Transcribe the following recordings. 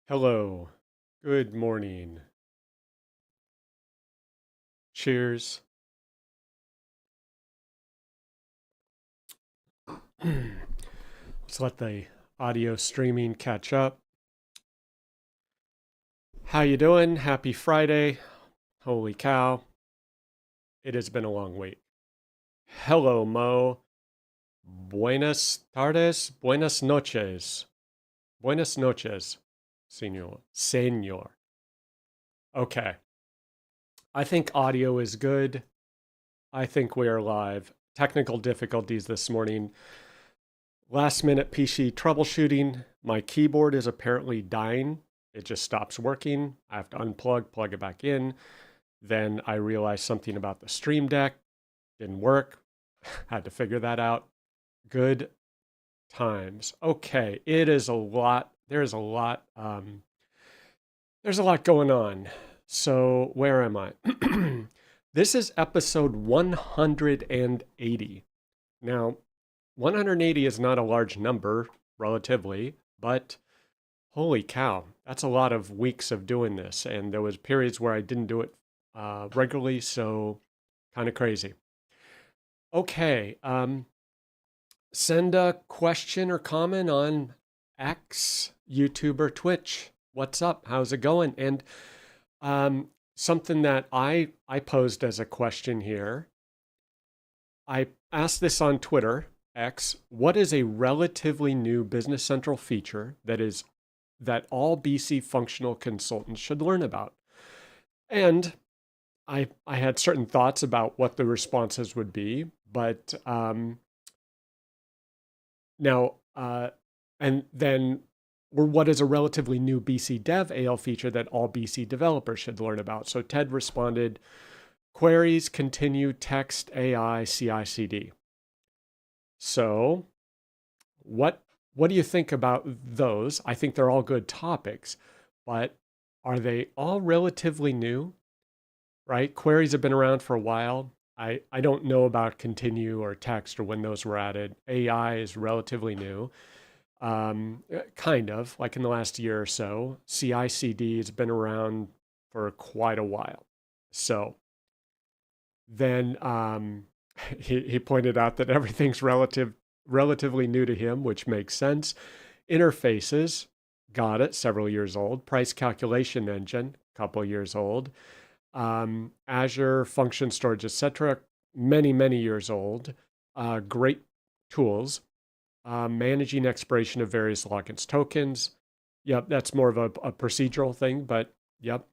Hello. Good morning. Cheers. Let's let the audio streaming catch up. How you doing? Happy Friday. Holy cow. It has been a long week. Hello, Mo. Buenas tardes. Buenas noches. Buenas noches, senor. Senor. Okay. I think audio is good. I think we are live. Technical difficulties this morning. Last minute PC troubleshooting. My keyboard is apparently dying. It just stops working. I have to unplug, plug it back in. Then I realized something about the Stream Deck didn't work. Had to figure that out. Good times. Okay, it is a lot. There's a lot. There's a lot going on. So where am I? This is episode 180. Now, 180 is not a large number relatively, but holy cow, that's a lot of weeks of doing this. And there was periods where I didn't do it regularly, so kind of crazy. Okay, send a question or comment on X, YouTube, or Twitch. What's up? How's it going? And something that I posed as a question here. I asked this on Twitter, X. What is a relatively new Business Central feature that all BC functional consultants should learn about? And I had certain thoughts about what the responses would be, but now and then or what is a relatively new BC Dev AL feature that all BC developers should learn about? So Ted responded, queries, continue, text, AI, CI/CD. So what do you think about those? I think they're all good topics, but are they all relatively new? Right? Queries have been around for a while. I don't know about continue or text or when those were added. AI is relatively new. Kind of like in the last year or so. CI/CD has been around for quite a while. So then he pointed out that everything's relatively new to him, which makes sense. Interfaces, got it, several years old. Price calculation engine, couple years old. Azure function storage, etc., many years old. Great tools. Managing expiration of various logins tokens. Yep, that's more of a procedural thing, but yep.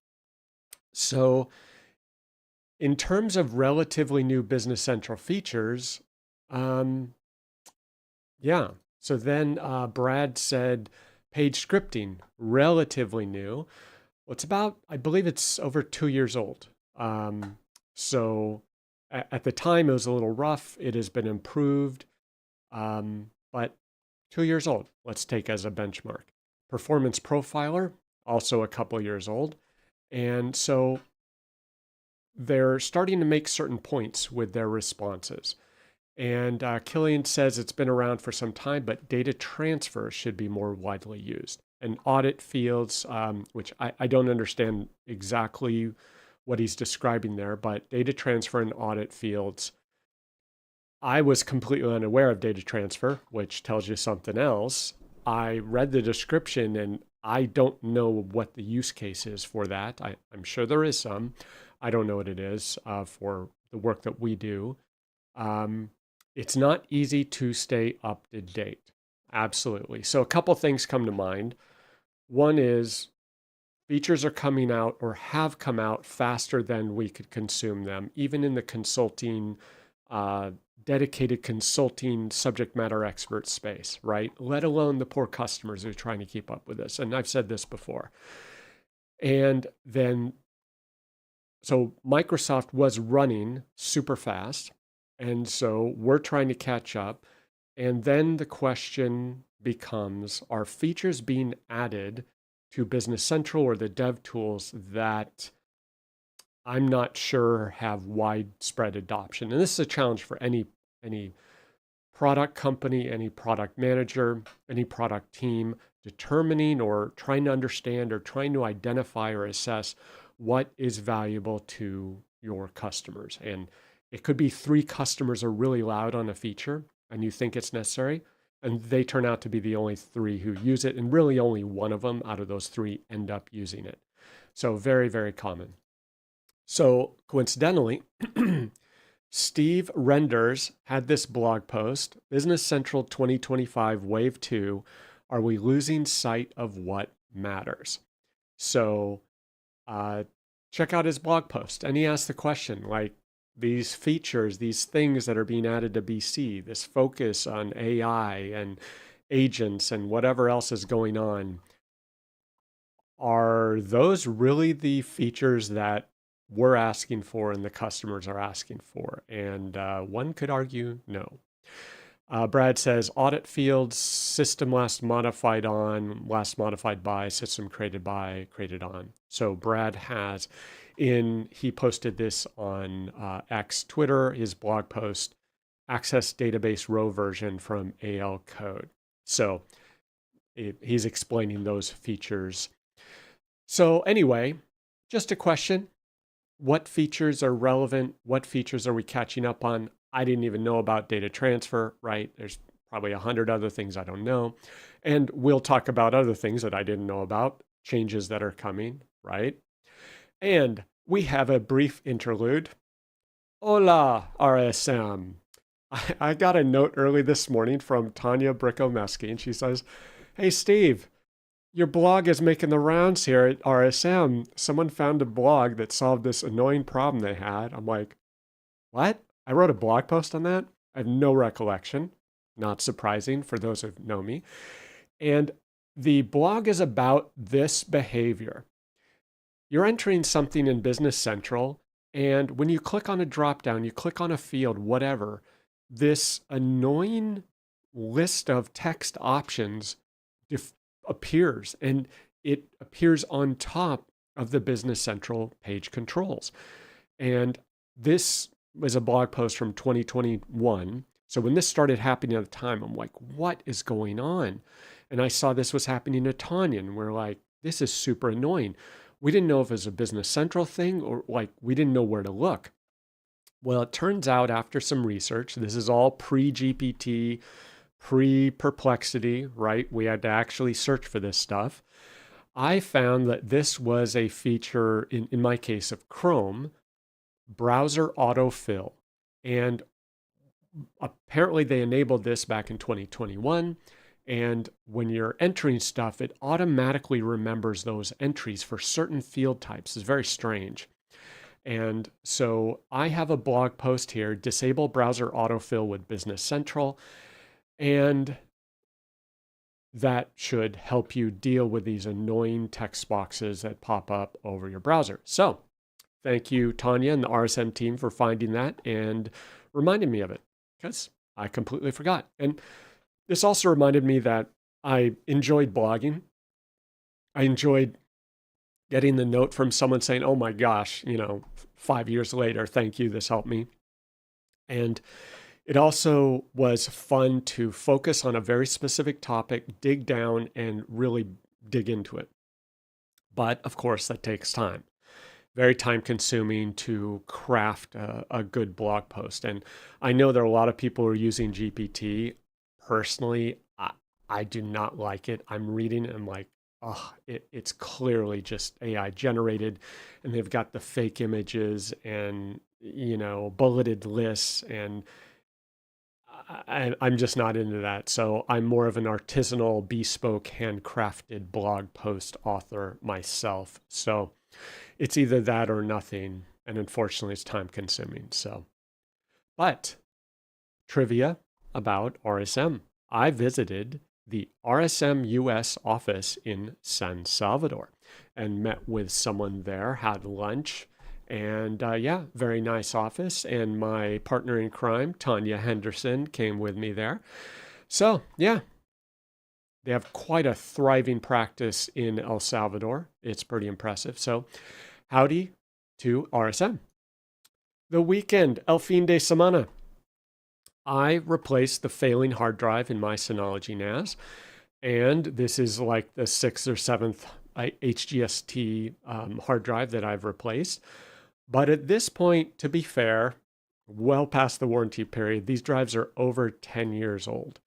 So in terms of relatively new Business Central features, yeah. So then Brad said page scripting, relatively new. Well, it's about, I believe it's over 2 years old. So at the time it was a little rough. It has been improved. But 2 years old, let's take as a benchmark. Performance Profiler, also a couple years old. And so they're starting to make certain points with their responses. And Killian says it's been around for some time, but data transfer should be more widely used. And audit fields, which I don't understand exactly what he's describing there, but data transfer and audit fields. I was completely unaware of data transfer, which tells you something else. I read the description and I don't know what the use case is for that. I'm sure there is some. I don't know what it is for the work that we do. It's not easy to stay up to date. Absolutely. So a couple things come to mind. One is features are coming out or have come out faster than we could consume them, even in the consulting dedicated consulting subject matter expert space, right? Let alone the poor customers who are trying to keep up with this. And I've said this before. And then, so Microsoft was running super fast. And so we're trying to catch up. And then the question becomes, are features being added to Business Central or the dev tools that I'm not sure have widespread adoption? And this is a challenge for any product company, any product manager, any product team, determining or trying to understand or trying to identify or assess what is valuable to your customers. And it could be 3 customers are really loud on a feature and you think it's necessary, and they turn out to be the only 3 who use it, and really only one of them out of those 3 end up using it. So very, very common. So coincidentally, Steve Renders had this blog post, Business Central 2025 Wave 2, Are We Losing Sight of What Matters? So check out his blog post. And he asked the question, like, these features, these things that are being added to BC, this focus on AI and agents and whatever else is going on, are those really the features that we're asking for and the customers are asking for? And one could argue no. Brad says audit fields, system last modified by, system created by, created on. So Brad has he posted this on X Twitter, his blog post, access database row version from AL code. So he's explaining those features. So anyway, just a question. What features are relevant? What features are we catching up on? I didn't even know about data transfer, right? There's probably 100 other things I don't know. And we'll talk about other things that I didn't know about, changes that are coming, right? And we have a brief interlude. Hola, RSM. I got a note early this morning from Tanya Brickomeski, and she says, hey, Steve, your blog is making the rounds here at RSM. Someone found a blog that solved this annoying problem they had. I'm like, what? I wrote a blog post on that? I have no recollection. Not surprising for those who know me. And the blog is about this behavior. You're entering something in Business Central, and when you click on a dropdown, you click on a field, whatever, this annoying list of text options appears, and it appears on top of the Business Central page controls. And this was a blog post from 2021. So when this started happening at the time, I'm like, what is going on? And I saw this was happening to Tanya, and we're like, this is super annoying. We didn't know if it was a Business Central thing, or like we didn't know where to look. Well, it turns out after some research, this is all pre-GPT, pre-Perplexity, right? We had to actually search for this stuff. I found that this was a feature, in my case of Chrome, browser autofill. And apparently they enabled this back in 2021. And when you're entering stuff, it automatically remembers those entries for certain field types. It's very strange. And so I have a blog post here, Disable Browser Autofill with Business Central. And that should help you deal with these annoying text boxes that pop up over your browser. So thank you, Tanya and the RSM team, for finding that and reminding me of it, because I completely forgot. And this also reminded me that I enjoyed blogging. I enjoyed getting the note from someone saying, oh my gosh, 5 years later, thank you, this helped me. And it also was fun to focus on a very specific topic, dig down, and really dig into it. But of course, that takes time. Very time consuming to craft a good blog post. And I know there are a lot of people who are using GPT. Personally, I do not like it. I'm reading it and I'm like, oh, it's clearly just AI generated. And they've got the fake images and, bulleted lists, and I'm just not into that. So I'm more of an artisanal, bespoke, handcrafted blog post author myself. So it's either that or nothing. And unfortunately, it's time consuming. So, but trivia about RSM. I visited the RSM US office in San Salvador and met with someone there, had lunch, and yeah, very nice office. And my partner in crime, Tanya Henderson, came with me there. So, yeah, they have quite a thriving practice in El Salvador. It's pretty impressive. So, howdy to RSM. The weekend, El fin de semana. I replaced the failing hard drive in my Synology NAS, and this is like the sixth or seventh HGST hard drive that I've replaced. But at this point, to be fair, well past the warranty period, these drives are over 10 years old.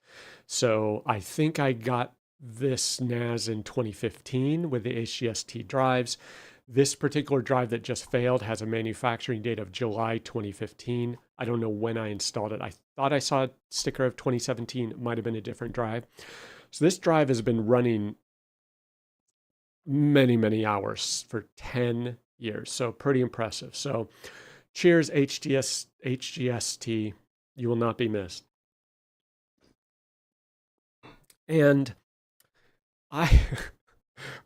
So I think I got this NAS in 2015 with the HGST drives. This particular drive that just failed has a manufacturing date of July 2015. I don't know when I installed it. I thought I saw a sticker of 2017. It might have been a different drive. So this drive has been running many, many hours for 10 years. So pretty impressive. So cheers, HGST. You will not be missed. And I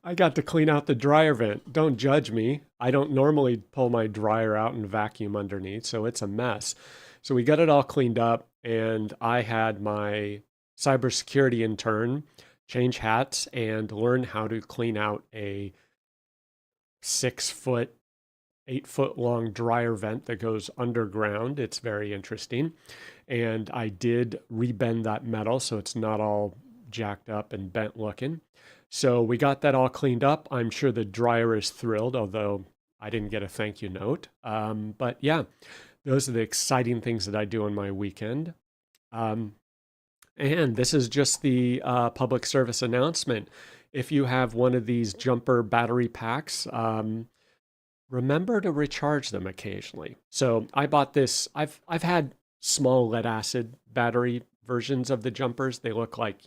I got to clean out the dryer vent. Don't judge me. I don't normally pull my dryer out and vacuum underneath, so it's a mess. So we got it all cleaned up, and I had my cybersecurity intern change hats and learn how to clean out a 6 foot, 8 foot long dryer vent that goes underground. It's very interesting. And I did rebend that metal so it's not all jacked up and bent looking. So we got that all cleaned up. I'm sure the dryer is thrilled, although I didn't get a thank you note. But yeah, those are the exciting things that I do on my weekend. Um, and this is just the public service announcement. If you have one of these jumper battery packs, remember to recharge them occasionally. So I bought this. I've had small lead acid battery versions of the jumpers. They look like,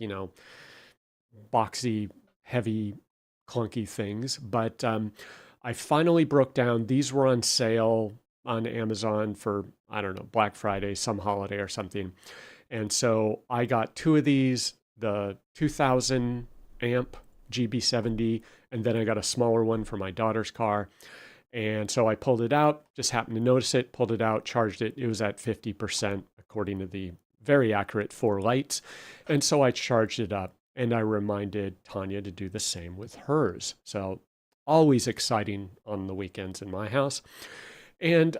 boxy, heavy, clunky things. But I finally broke down. These were on sale on Amazon for, I don't know, Black Friday, some holiday or something. And so I got two of these, the 2000 amp GB70, and then I got a smaller one for my daughter's car. And so I pulled it out, just happened to notice it, pulled it out, charged it. It was at 50%, according to the very accurate 4 lights. And so I charged it up, and I reminded Tanya to do the same with hers. So always exciting on the weekends in my house. And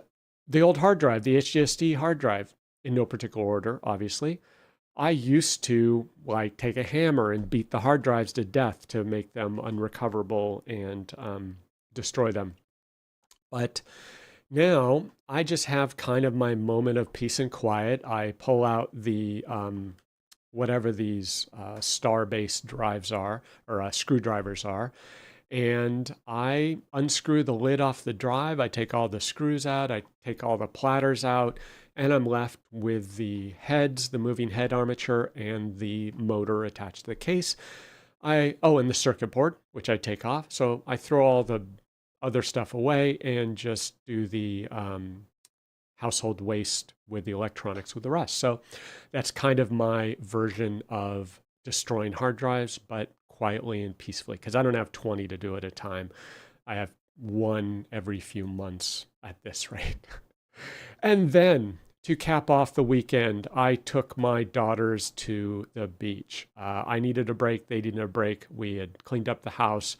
the old hard drive, the HGSD hard drive, in no particular order, obviously. I used to like take a hammer and beat the hard drives to death to make them unrecoverable and destroy them. But now I just have kind of my moment of peace and quiet. I pull out the whatever these star-based drives are or screwdrivers are, and I unscrew the lid off the drive. I take all the screws out. I take all the platters out, and I'm left with the heads, the moving head armature, and the motor attached to the case. And the circuit board, which I take off. So I throw all the other stuff away and just do the household waste with the electronics with the rest. So that's kind of my version of destroying hard drives, but quietly and peacefully, because I don't have 20 to do at a time. I have one every few months at this rate. And then to cap off the weekend, I took my daughters to the beach. I needed a break. They needed a break. We had cleaned up the house,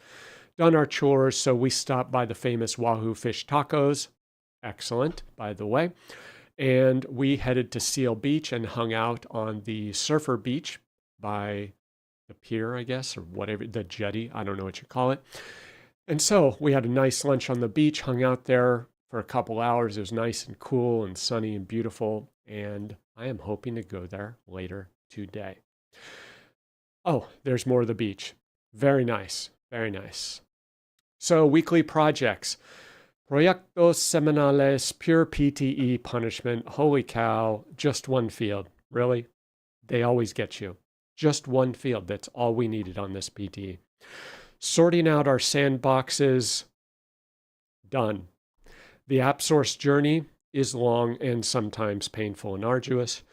done our chores, so we stopped by the famous Wahoo Fish Tacos. Excellent, by the way. And we headed to Seal Beach and hung out on the surfer beach by the pier, I guess, or whatever, the jetty. I don't know what you call it. And so we had a nice lunch on the beach, hung out there for a couple hours. It was nice and cool and sunny and beautiful. And I am hoping to go there later today. Oh, there's more of the beach. Very nice. Very nice. So weekly projects. Proyectos semanales, pure PTE punishment. Holy cow, just one field. Really? They always get you. Just one field. That's all we needed on this PTE. Sorting out our sandboxes. Done. The app source journey is long and sometimes painful and arduous.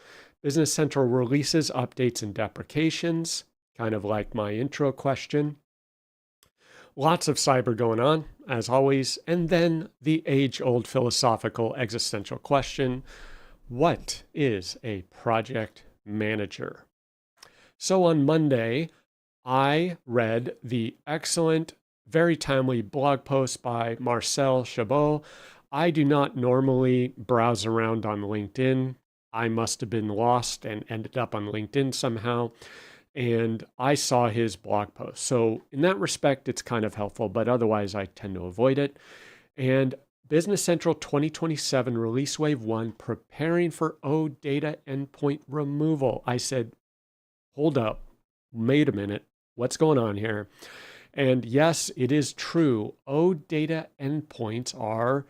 Business Central releases, updates, and deprecations, kind of like my intro question. Lots of cyber going on, as always. And then the age-old philosophical existential question, what is a project manager? So on Monday, I read the excellent, very timely blog post by Marcel Chabot. I do not normally browse around on LinkedIn. I must have been lost and ended up on LinkedIn somehow. And I saw his blog post. So, in that respect, it's kind of helpful, but otherwise, I tend to avoid it. And Business Central 2027 Release Wave 1 preparing for OData endpoint removal. I said, hold up, wait a minute, what's going on here? And yes, it is true. OData endpoints are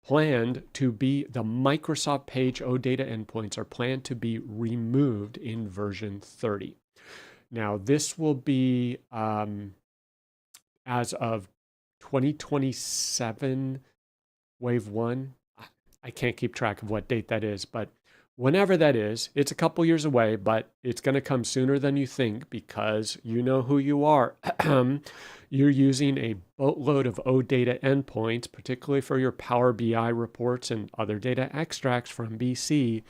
planned to be, the Microsoft Page OData endpoints are planned to be removed in version 30. Now, this will be as of 2027 Wave 1. I can't keep track of what date that is, but whenever that is, it's a couple years away, but it's going to come sooner than you think because you know who you are. You're using a boatload of OData endpoints, particularly for your Power BI reports and other data extracts from BC.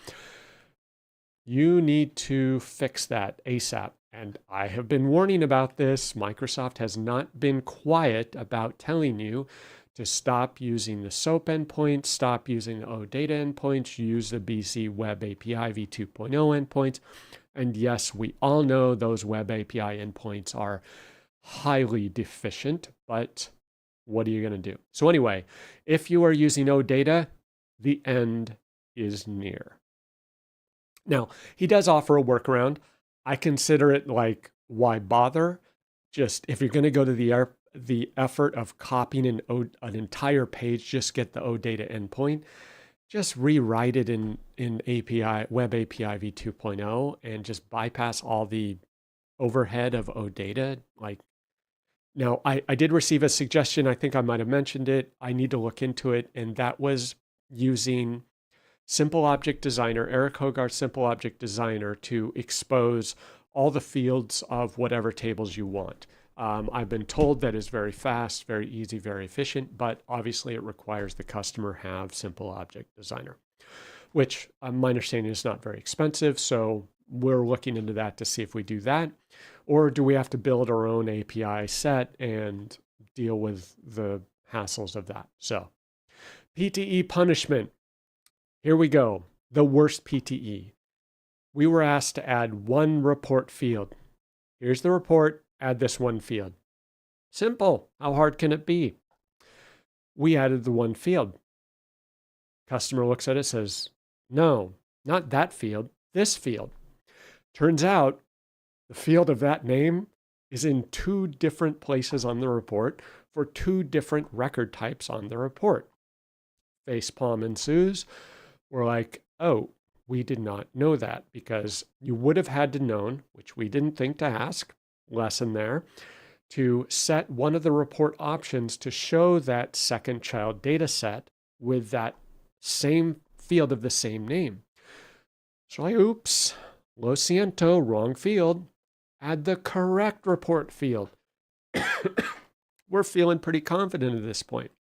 You need to fix that ASAP. And I have been warning about this. Microsoft has not been quiet about telling you to stop using the SOAP endpoints, stop using the OData endpoints, use the BC Web API v2.0 endpoints. And yes, we all know those Web API endpoints are highly deficient, but what are you going to do? So anyway, if you are using OData, the end is near. Now, he does offer a workaround. I consider it like, why bother? Just if you're going to go to the effort of copying an entire page, just get the OData endpoint, just rewrite it in API, Web API v2.0 and just bypass all the overhead of OData. Like, now, I did receive a suggestion. I think I might have mentioned it. I need to look into it. And that was using Simple Object Designer, Eric Hogarth's Simple Object Designer, to expose all the fields of whatever tables you want. I've been told that is very fast, very easy, very efficient, but obviously it requires the customer have Simple Object Designer, which my understanding is not very expensive. So we're looking into that to see if we do that, or do we have to build our own API set and deal with the hassles of that? So PTE punishment. Here we go. The worst PTE. We were asked to add one report field. Here's the report. Add this one field. Simple. How hard can it be? We added the one field. Customer looks at it, says, no, not that field, this field. Turns out the field of that name is in two different places on the report for two different record types on the report. Facepalm ensues. We're like, oh, we did not know that, because you would have had to known, which we didn't think to ask, lesson there, to set one of the report options to show that second child data set with that same field of the same name. So like, oops, lo siento, wrong field. Add the correct report field. We're feeling pretty confident at this point.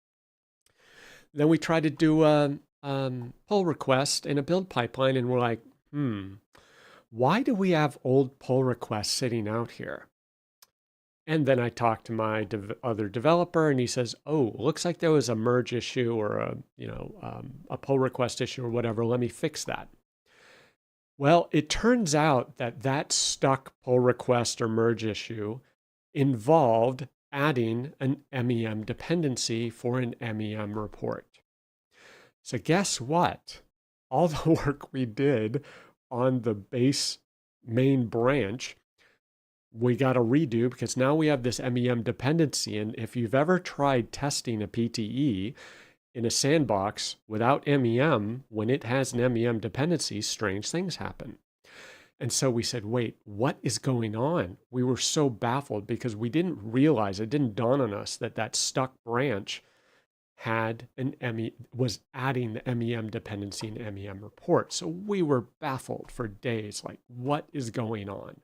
Then we try to do a pull request in a build pipeline, and we're like, why do we have old pull requests sitting out here? And then I talked to my other developer, and he says, oh, looks like there was a merge issue or a pull request issue or whatever. Let me fix that. Well, it turns out that that stuck pull request or merge issue involved adding an MEM dependency for an MEM report. So guess what? All the work we did on the base main branch, we got to redo, because now we have this MEM dependency. And if you've ever tried testing a PTE in a sandbox without MEM, when it has an MEM dependency, strange things happen. And so we said, wait, what is going on? We were so baffled because we didn't realize, it didn't dawn on us that that stuck branch was adding the MEM dependency in MEM report. So we were baffled for days, like what is going on?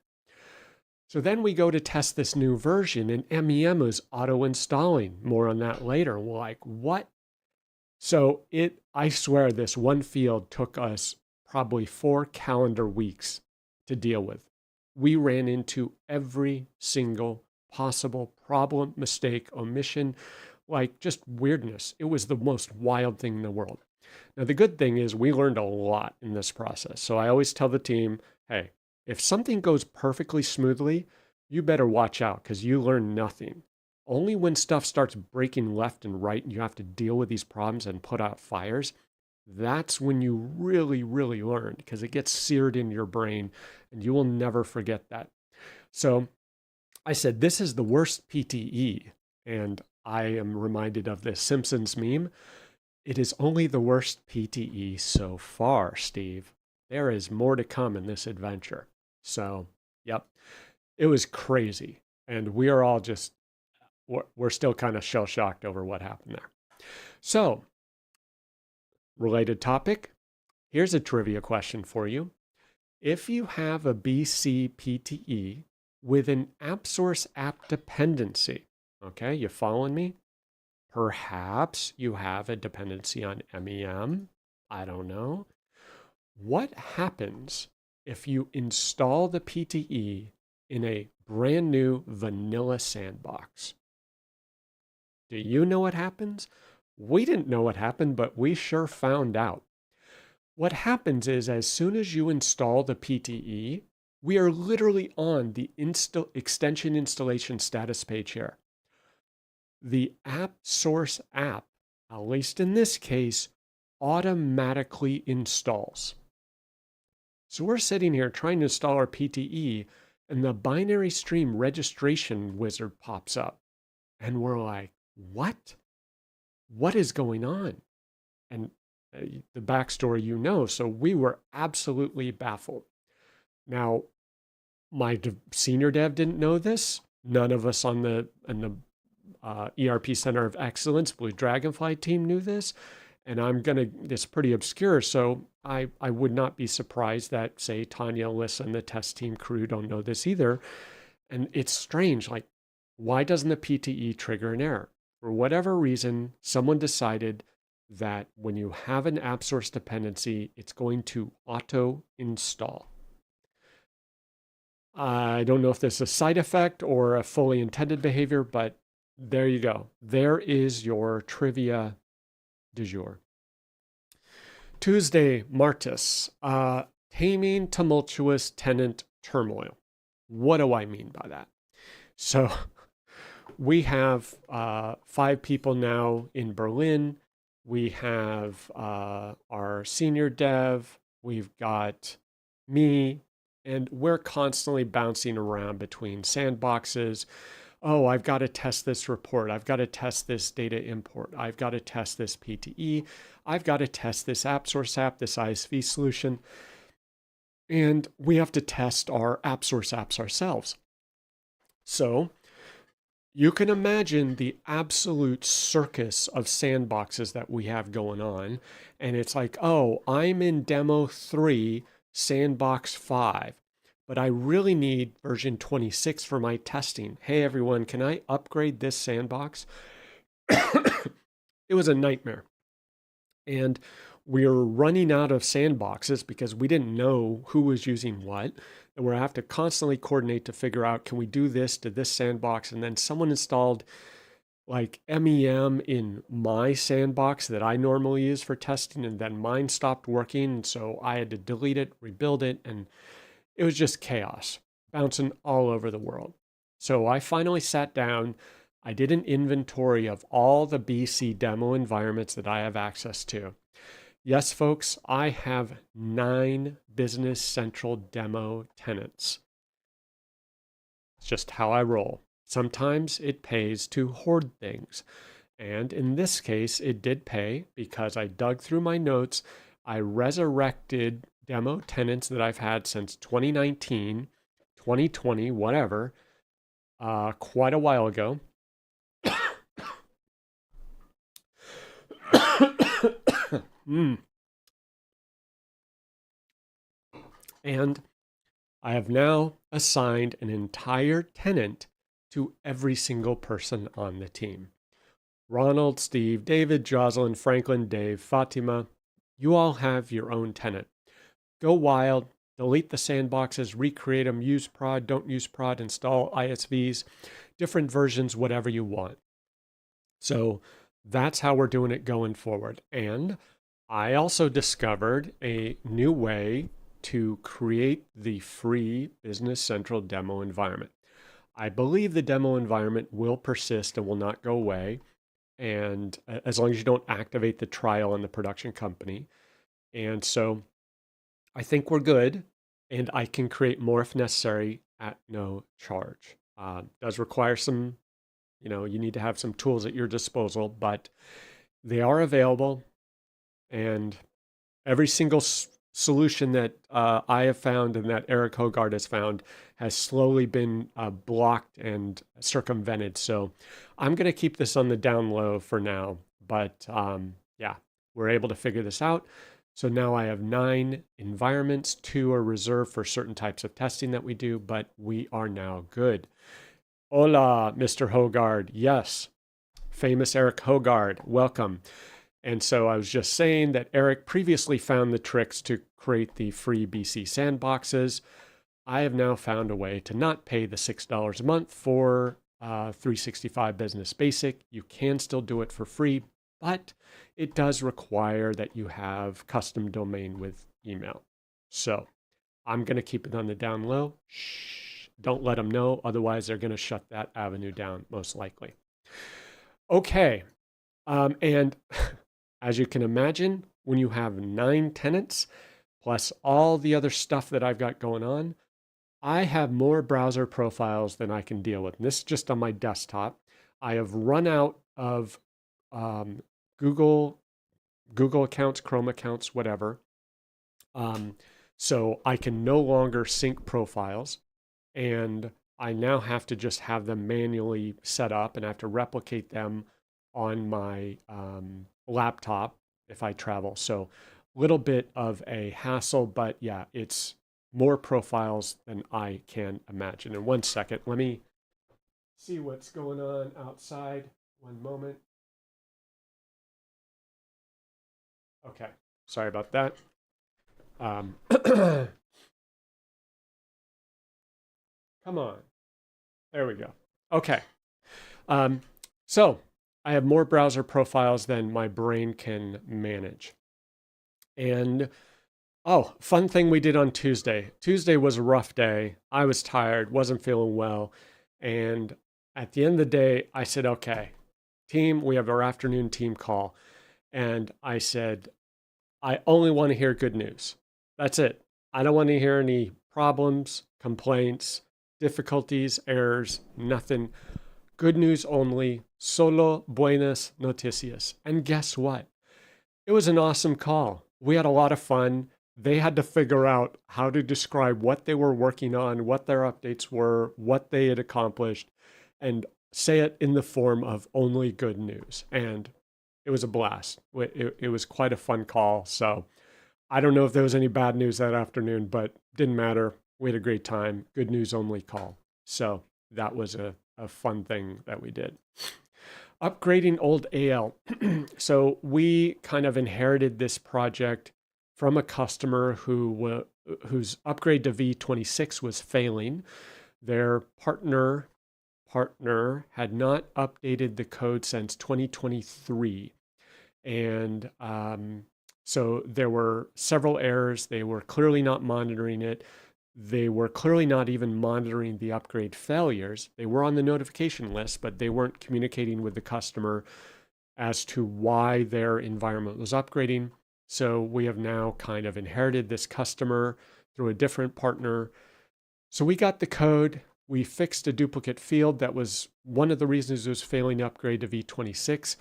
So then we go to test this new version and MEM is auto installing. More on that later. We're like, what? So I swear this one field took us probably 4 calendar weeks to deal with. We ran into every single possible problem, mistake, omission, like just weirdness. It was the most wild thing in the world. Now, the good thing is we learned a lot in this process. So I always tell the team, hey, if something goes perfectly smoothly, you better watch out because you learn nothing. Only when stuff starts breaking left and right and you have to deal with these problems and put out fires, that's when you really, really learn because it gets seared in your brain and you will never forget that. So I said, this is the worst PTE. And I am reminded of this Simpsons meme. It is only the worst PTE so far, Steve. There is more to come in this adventure. So, yep, it was crazy. And we are all just, we're still kind of shell shocked over what happened there. So, related topic, here's a trivia question for you. If you have a BC PTE with an AppSource app dependency, okay, you following me? Perhaps you have a dependency on MEM. I don't know. What happens if you install the PTE in a brand new vanilla sandbox? Do you know what happens? We didn't know what happened, but we sure found out. What happens is as soon as you install the PTE, we are literally on the extension installation status page here. The app source app, at least in this case, automatically installs. So we're sitting here trying to install our PTE and the binary stream registration wizard pops up. And we're like, what? What is going on? And the backstory you know, so we were absolutely baffled. Now, my senior dev didn't know this. None of us on the ERP Center of Excellence, Blue Dragonfly team knew this. And it's pretty obscure. So I would not be surprised that, say, Tanya, Alyssa, and the test team crew don't know this either. And it's strange. Like, why doesn't the PTE trigger an error? For whatever reason, someone decided that when you have an app source dependency, it's going to auto install. I don't know if this is a side effect or a fully intended behavior, but there you go. There is your trivia du jour. Tuesday, Martis. Taming tumultuous tenant turmoil. What do I mean by that? So we have 5 people now in Berlin. We have our senior dev. We've got me. And we're constantly bouncing around between sandboxes. Oh, I've got to test this report. I've got to test this data import. I've got to test this PTE. I've got to test this app source app, this ISV solution. And we have to test our app source apps ourselves. So you can imagine the absolute circus of sandboxes that we have going on. And it's like, oh, I'm in demo 3, sandbox 5. But I really need version 26 for my testing. Hey, everyone, can I upgrade this sandbox? It was a nightmare. And we were running out of sandboxes because we didn't know who was using what. And we have to constantly coordinate to figure out, can we do this to this sandbox? And then someone installed like MEM in my sandbox that I normally use for testing. And then mine stopped working. And so I had to delete it, rebuild it, and it was just chaos, bouncing all over the world. So I finally sat down. I did an inventory of all the BC demo environments that I have access to. Yes, folks, I have 9 Business Central demo tenants. It's just how I roll. Sometimes it pays to hoard things. And in this case, it did pay because I dug through my notes. I resurrected demo tenants that I've had since 2019, 2020, whatever, quite a while ago. Mm. And I have now assigned an entire tenant to every single person on the team. Ronald, Steve, David, Jocelyn, Franklin, Dave, Fatima, you all have your own tenant. Go wild, delete the sandboxes, recreate them, use prod, don't use prod, install ISVs, different versions, whatever you want. So that's how we're doing it going forward. And I also discovered a new way to create the free Business Central demo environment. I believe the demo environment will persist and will not go away. And as long as you don't activate the trial in the production company. And so I think we're good. And I can create more if necessary at no charge. Does require some, you need to have some tools at your disposal, but they are available. And every single solution that I have found and that Eric Hogard has found has slowly been blocked and circumvented. So I'm going to keep this on the down low for now. But yeah, we're able to figure this out. So now I have 9 environments. 2 are reserved for certain types of testing that we do, but we are now good. Hola, Mr. Hogard. Yes, famous Eric Hogard. Welcome. And so I was just saying that Eric previously found the tricks to create the free BC sandboxes. I have now found a way to not pay the $6 a month for 365 Business Basic. You can still do it for free, but it does require that you have custom domain with email. So I'm going to keep it on the down low. Shh, don't let them know. Otherwise, they're going to shut that avenue down, most likely. Okay. And as you can imagine, when you have 9 tenants, plus all the other stuff that I've got going on, I have more browser profiles than I can deal with. And this is just on my desktop. I have run out of Google accounts, Chrome accounts, whatever. So I can no longer sync profiles. And I now have to just have them manually set up and I have to replicate them on my laptop if I travel. So a little bit of a hassle, but yeah, it's more profiles than I can imagine. In 1 second, let me see what's going on outside. 1 moment. Okay, sorry about that. Come on. There we go. Okay. So I have more browser profiles than my brain can manage. And oh, fun thing we did on Tuesday. Tuesday was a rough day. I was tired, wasn't feeling well. And at the end of the day, I said, okay, team, we have our afternoon team call. And I said, I only want to hear good news. That's it. I don't want to hear any problems, complaints, difficulties, errors, nothing. Good news only. Solo buenas noticias. And guess what? It was an awesome call. We had a lot of fun. They had to figure out how to describe what they were working on, what their updates were, what they had accomplished, and say it in the form of only good news. And it was a blast. It was quite a fun call. So I don't know if there was any bad news that afternoon, but didn't matter. We had a great time. Good news only call. So that was a fun thing that we did. Upgrading old AL. So we kind of inherited this project from a customer whose upgrade to V26 was failing. Their partner had not updated the code since 2023. And so there were several errors. They were clearly not monitoring it. They were clearly not even monitoring the upgrade failures. They were on the notification list, but they weren't communicating with the customer as to why their environment was upgrading. So we have now kind of inherited this customer through a different partner. So we got the code. We fixed a duplicate field that was one of the reasons it was failing to upgrade to V26.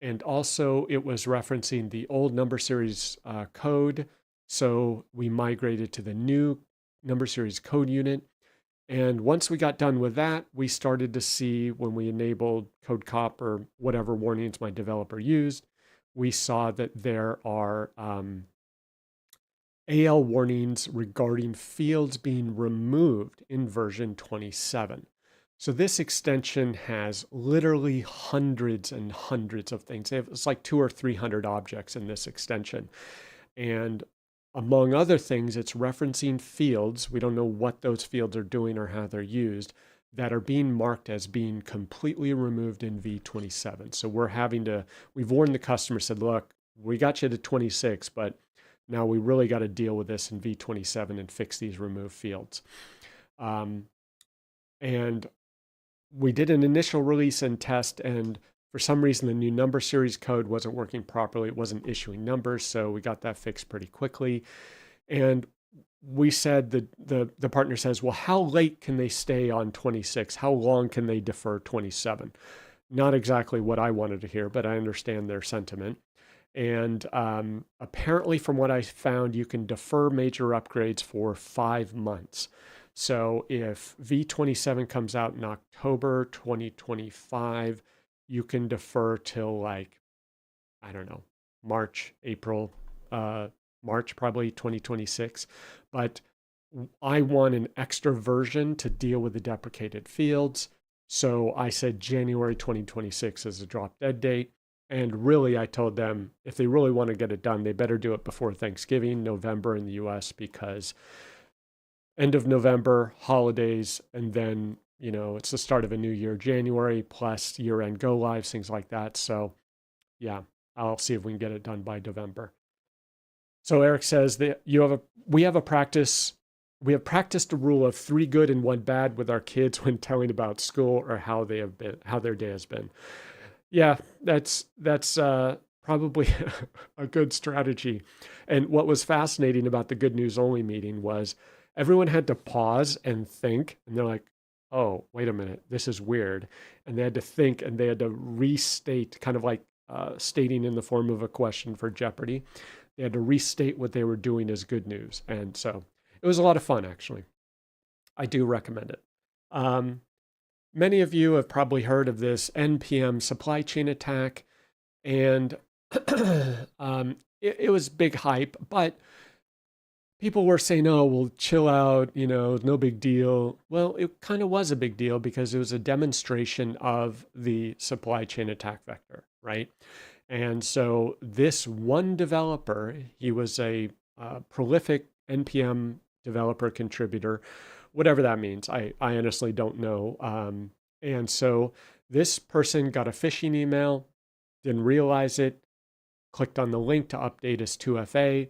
And also it was referencing the old number series code. So we migrated to the new number series code unit. And once we got done with that, we started to see when we enabled code cop or whatever warnings my developer used, we saw that there are AL warnings regarding fields being removed in version 27. So this extension has literally hundreds and hundreds of things. It's like 200 or 300 objects in this extension. And among other things, it's referencing fields. We don't know what those fields are doing or how they're used that are being marked as being completely removed in V27. So we've warned the customer, said, look, we got you to 26, but now we really got to deal with this in V27 and fix these removed fields. And we did an initial release and test, and for some reason, the new number series code wasn't working properly. It wasn't issuing numbers, so we got that fixed pretty quickly. And we said the partner says, well, how late can they stay on 26? How long can they defer 27? Not exactly what I wanted to hear, but I understand their sentiment. And apparently, from what I found, you can defer major upgrades for 5 months. So if V27 comes out in October 2025, you can defer till like, I don't know, March, April, March probably 2026. But I want an extra version to deal with the deprecated fields. So I said January 2026 is a drop dead date. And really, I told them if they really want to get it done, they better do it before Thanksgiving, November in the US, because end of November, holidays, and then, it's the start of a new year, January, plus year-end go-lives, things like that. So, yeah, I'll see if we can get it done by November. So Eric says that we have practiced a rule of 3 good and 1 bad with our kids when telling about school or how their day has been. Yeah, that's probably a good strategy. And what was fascinating about the good news only meeting was everyone had to pause and think, and they're like, oh, wait a minute, this is weird. And they had to think, and they had to restate, kind of like stating in the form of a question for Jeopardy. They had to restate what they were doing as good news. And so it was a lot of fun, actually. I do recommend it. Many of you have probably heard of this NPM supply chain attack, and it was big hype, but people were saying, oh, well, chill out, no big deal. Well, it kind of was a big deal because it was a demonstration of the supply chain attack vector, right? And so this one developer, he was a prolific NPM developer contributor, whatever that means. I honestly don't know. And so this person got a phishing email, didn't realize it, clicked on the link to update his 2FA,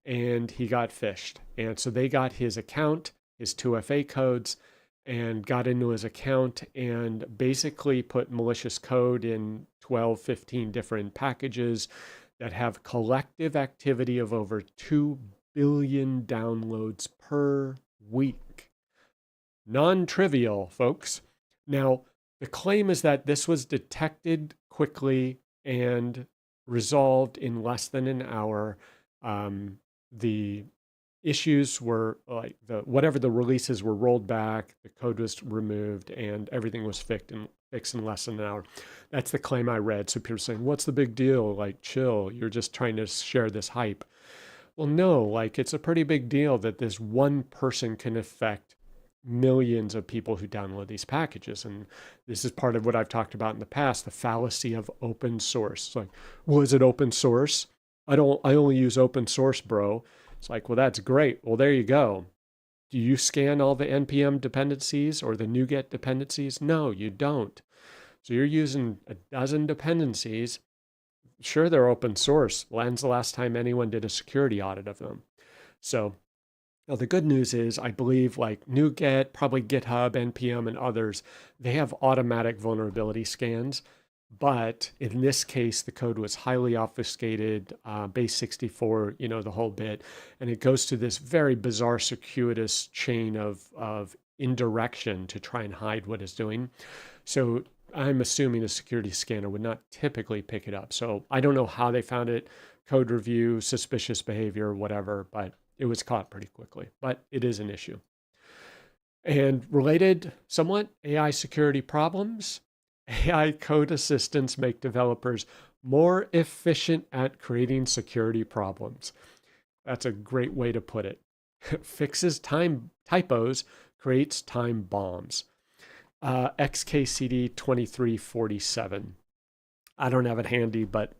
and he got phished. And so they got his account, his 2FA codes, and got into his account and basically put malicious code in 12, 15 different packages that have collective activity of over 2 billion downloads per week. Non-trivial, folks. Now, the claim is that this was detected quickly and resolved in less than an hour. The issues were like whatever the releases were rolled back, the code was removed, and everything was fixed in less than an hour. That's the claim I read. So people are saying, what's the big deal? Like, chill, you're just trying to share this hype. Well, no, like it's a pretty big deal that this one person can affect millions of people who download these packages. And this is part of what I've talked about in the past, the fallacy of open source. It's like, well, is it open source? I only use open source, bro. It's like, well, that's great. Well, there you go. Do you scan all the NPM dependencies or the NuGet dependencies? No, you don't. So you're using a dozen dependencies. Sure, they're open source. When's the last time anyone did a security audit of them? So now the good news is, I believe like NuGet, probably GitHub, NPM, and others, they have automatic vulnerability scans. But in this case, the code was highly obfuscated, base 64, the whole bit. And it goes to this very bizarre, circuitous chain of indirection to try and hide what it's doing. So I'm assuming a security scanner would not typically pick it up. So I don't know how they found it, code review, suspicious behavior, whatever, but it was caught pretty quickly. But it is an issue. And related somewhat, AI security problems. AI code assistants make developers more efficient at creating security problems. That's a great way to put it. Fixes time typos, creates time bombs. XKCD 2347. I don't have it handy, but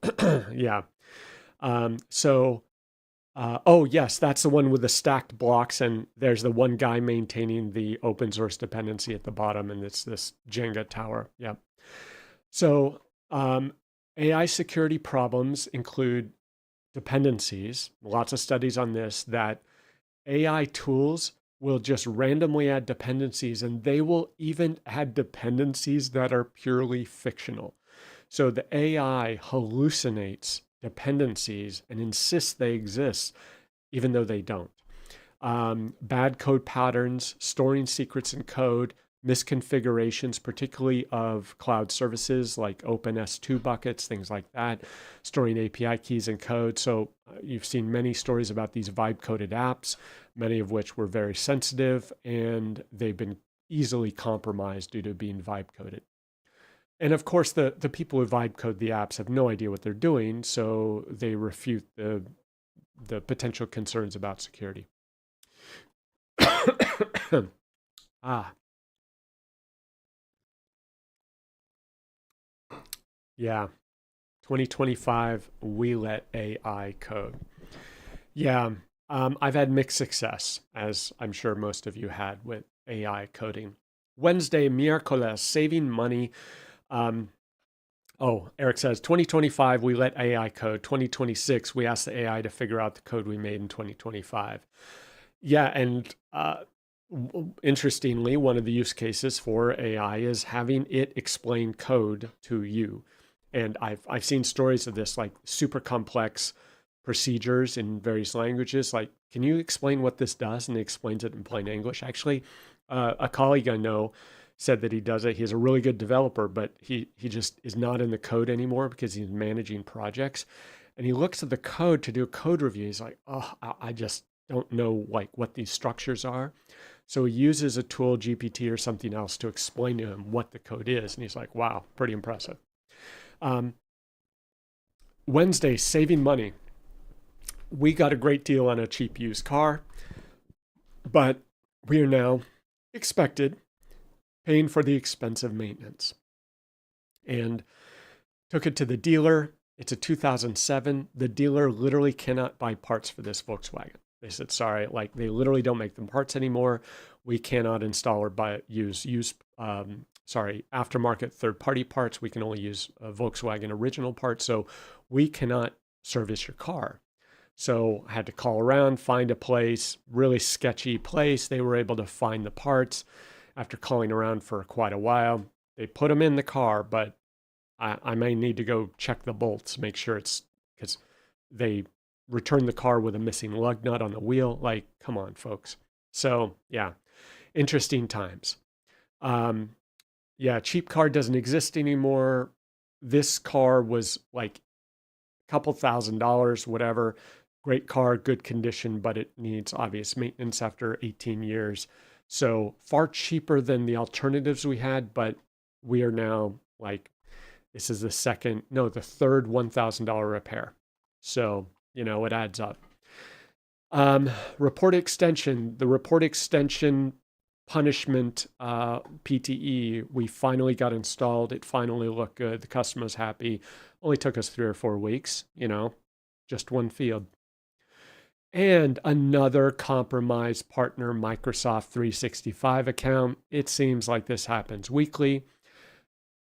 yeah. So oh, yes, that's the one with the stacked blocks, and there's the one guy maintaining the open source dependency at the bottom, and it's this Jenga tower. Yep. So AI security problems include dependencies. Lots of studies on this that AI tools will just randomly add dependencies, and they will even add dependencies that are purely fictional. So the AI hallucinates dependencies and insists they exist, even though they don't. Bad code patterns, storing secrets in code, misconfigurations, particularly of cloud services like OpenS2 buckets, things like that, storing API keys in code. So you've seen many stories about these vibe coded apps, many of which were very sensitive, and they've been easily compromised due to being vibe coded. And of course, the people who vibe code the apps have no idea what they're doing, so they refute the potential concerns about security. Ah, yeah. 2025, we let AI code. Yeah. I've had mixed success, as I'm sure most of you had with AI coding. Wednesday, miércoles, saving money. Um, oh, Eric says 2025, we let AI code. 2026, we asked the AI to figure out the code we made in 2025. Yeah. And interestingly, one of the use cases for AI is having it explain code to you. And I've seen stories of this, like super complex procedures in various languages. Like, can you explain what this does? And he explains it in plain English. Actually, a colleague I know said that he does it. He's a really good developer, but he just is not in the code anymore because he's managing projects. And he looks at the code to do a code review. He's like, oh, I just don't know like what these structures are. So he uses a tool, GPT or something else, to explain to him what the code is. And he's like, wow, pretty impressive. Um, Wednesday, saving money. We got a great deal on a cheap used car, but we are now expected paying for the expensive maintenance. And took it to the dealer. It's a 2007. The dealer literally cannot buy parts for this Volkswagen. They said, sorry, like they literally don't make them parts anymore. We cannot install or buy aftermarket third-party parts. We can only use Volkswagen original parts. So we cannot service your car. So I had to call around, find a place, really sketchy place. They were able to find the parts after calling around for quite a while. They put them in the car, but I may need to go check the bolts, make sure it's because they returned the car with a missing lug nut on the wheel. Like, come on, folks. So yeah, interesting times. Um, yeah, cheap car doesn't exist anymore. This car was like a couple $1,000s, whatever. Great car, good condition, but it needs obvious maintenance after 18 years. So far cheaper than the alternatives we had, but we are now like, this is the third $1,000 repair. So, it adds up. Report extension, the report extension punishment PTE, we finally got installed. It finally looked good. The customer's happy. Only took us 3 or 4 weeks, just one field. And another compromised partner Microsoft 365 account. It seems like this happens weekly.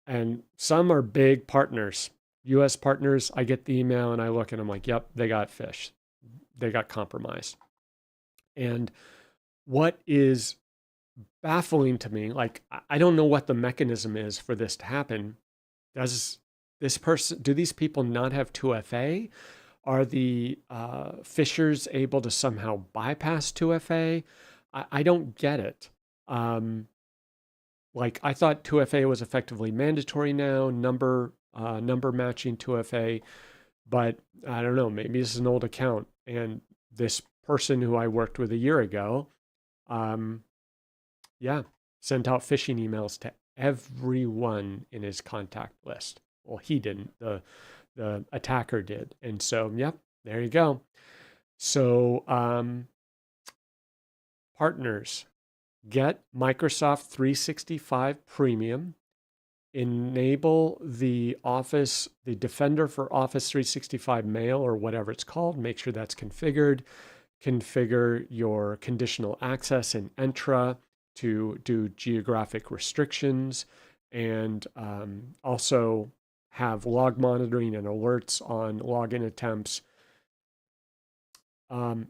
And some are big partners, US partners. I get the email and I look and I'm like, yep, they got fished. They got compromised. And what is baffling to me, like, I don't know what the mechanism is for this to happen. Do these people not have 2FA? Are the fishers able to somehow bypass 2FA? I don't get it. Like I thought 2FA was effectively mandatory now, number matching 2FA, but I don't know, maybe this is an old account. And this person who I worked with a year ago, yeah, sent out phishing emails to everyone in his contact list. Well, he didn't. The attacker did. And so, yep, there you go. So, partners, get Microsoft 365 Premium, enable the Defender for Office 365 Mail or whatever it's called. Make sure that's configured. Configure your conditional access in Entra to do geographic restrictions, and also have log monitoring and alerts on login attempts.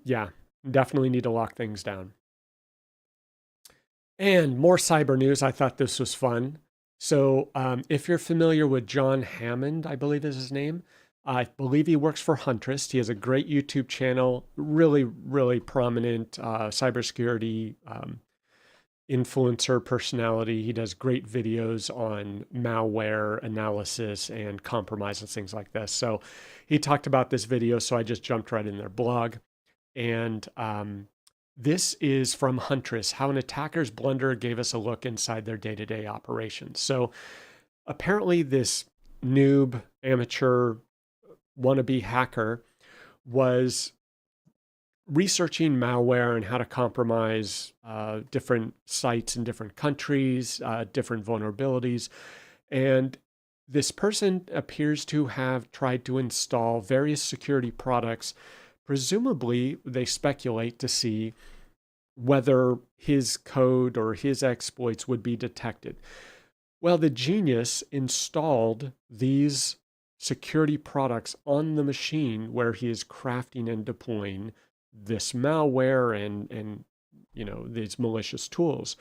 Yeah, definitely need to lock things down. And more cyber news. I thought this was fun. So, if you're familiar with John Hammond, I believe is his name, I believe he works for Huntress. He has a great YouTube channel, really, really prominent cybersecurity influencer personality. He does great videos on malware analysis and compromise and things like this. So, he talked about this video, so I just jumped right in their blog. And this is from Huntress, how an attacker's blunder gave us a look inside their day-to-day operations. So apparently this noob, amateur, wannabe hacker was researching malware and how to compromise different sites in different countries, different vulnerabilities. And this person appears to have tried to install various security products. Presumably, they speculate to see whether his code or his exploits would be detected. Well, the genius installed these security products on the machine where he is crafting and deploying this malware and these malicious tools.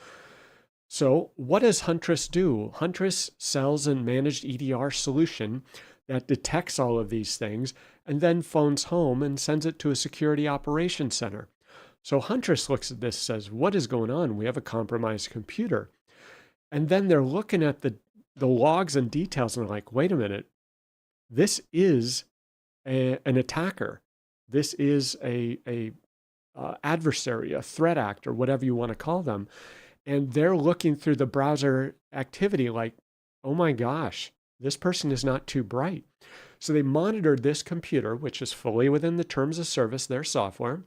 So what does Huntress do? Huntress sells a managed EDR solution that detects all of these things and then phones home and sends it to a security operations center. So Huntress looks at this and says, what is going on? We have a compromised computer. And then they're looking at the logs and details and they're like, wait a minute, this is an attacker. This is a adversary, a threat actor, whatever you want to call them. And they're looking through the browser activity like, oh my gosh, this person is not too bright. So they monitored this computer, which is fully within the terms of service, their software.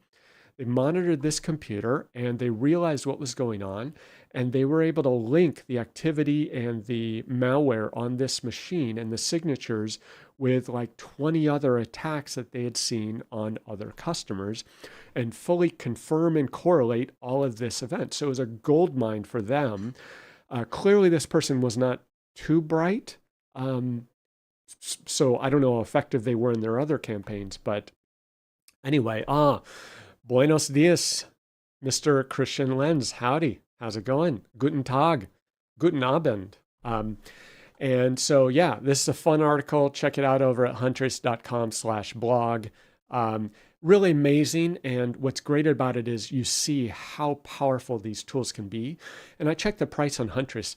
They monitored this computer and they realized what was going on, and they were able to link the activity and the malware on this machine and the signatures with like 20 other attacks that they had seen on other customers and fully confirm and correlate all of this event. So it was a gold mine for them. Clearly, this person was not too bright. So I don't know how effective they were in their other campaigns, but anyway, buenos dias, Mr. Christian Lenz. Howdy. How's it going? Guten Tag. Guten Abend. And so, yeah, this is a fun article. Check it out over at huntress.com/blog. Really amazing. And what's great about it is you see how powerful these tools can be. And I checked the price on Huntress.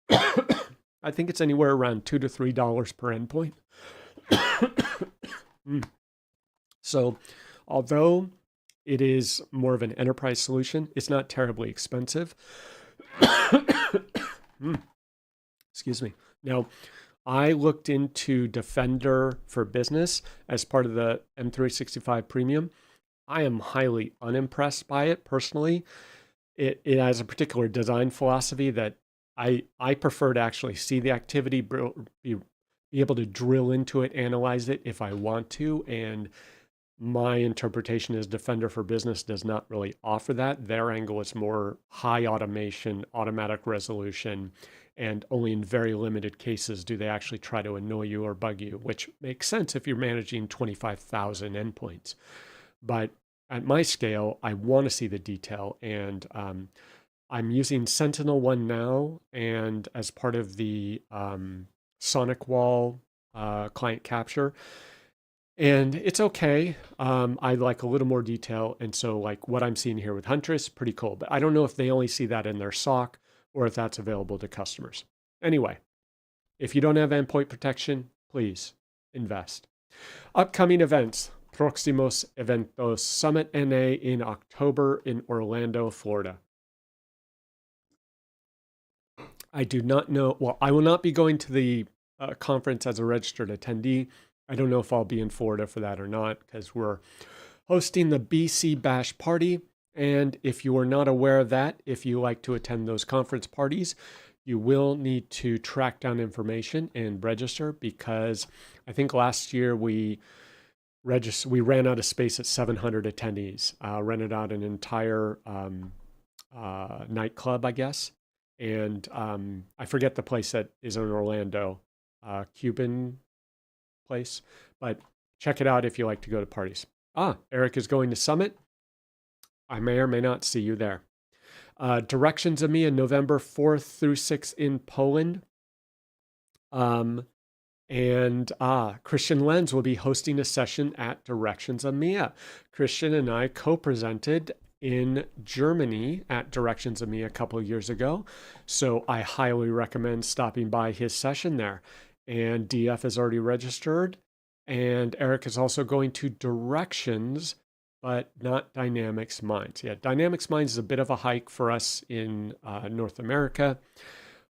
I think it's anywhere around $2 to $3 per endpoint. So, although it is more of an enterprise solution, it's not terribly expensive. Excuse me. Now, I looked into Defender for Business as part of the M365 Premium. I am highly unimpressed by it personally. It has a particular design philosophy that I prefer to actually see the activity, be able to drill into it, analyze it if I want to. And my interpretation is Defender for Business does not really offer that. Their angle is more high automation, automatic resolution, and only in very limited cases do they actually try to annoy you or bug you, which makes sense if you're managing 25,000 endpoints. But at my scale, I want to see the detail, and I'm using SentinelOne now, and as part of the SonicWall client capture. And it's okay. I like a little more detail. And so like what I'm seeing here with Huntress, pretty cool. But I don't know if they only see that in their SOC or if that's available to customers. Anyway, if you don't have endpoint protection, please invest. Upcoming events. Próximos eventos. Summit NA in October in Orlando, Florida. I do not know. Well, I will not be going to the conference as a registered attendee. I don't know if I'll be in Florida for that or not because we're hosting the BC Bash Party. And if you are not aware of that, if you like to attend those conference parties, you will need to track down information and register because I think last year we ran out of space at 700 attendees, rented out an entire nightclub, I guess. And I forget the place that is in Orlando, Cuban place, but check it out if you like to go to parties. Eric is going to Summit. I may or may not see you there. Directions of Me on November 4th through 6th in Poland. And Christian Lenz will be hosting a session at Directions of Mia. Christian and I co-presented in Germany at Directions of Mia a couple of years ago. So I highly recommend stopping by his session there. And DF is already registered. And Eric is also going to Directions, but not Dynamics Minds. Yeah, Dynamics Minds is a bit of a hike for us in North America.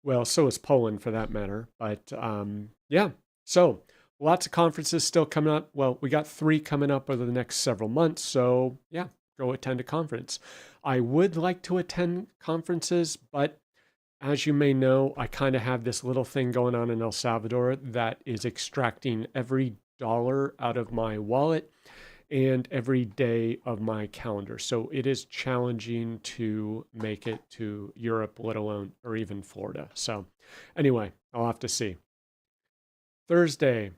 Well, so is Poland for that matter. But yeah, so lots of conferences still coming up. Well, we got 3 coming up over the next several months. So yeah, go attend a conference. I would like to attend conferences, but as you may know, I kind of have this little thing going on in El Salvador that is extracting every dollar out of my wallet and every day of my calendar. So it is challenging to make it to Europe, let alone, or even Florida. So anyway, I'll have to see. Thursday,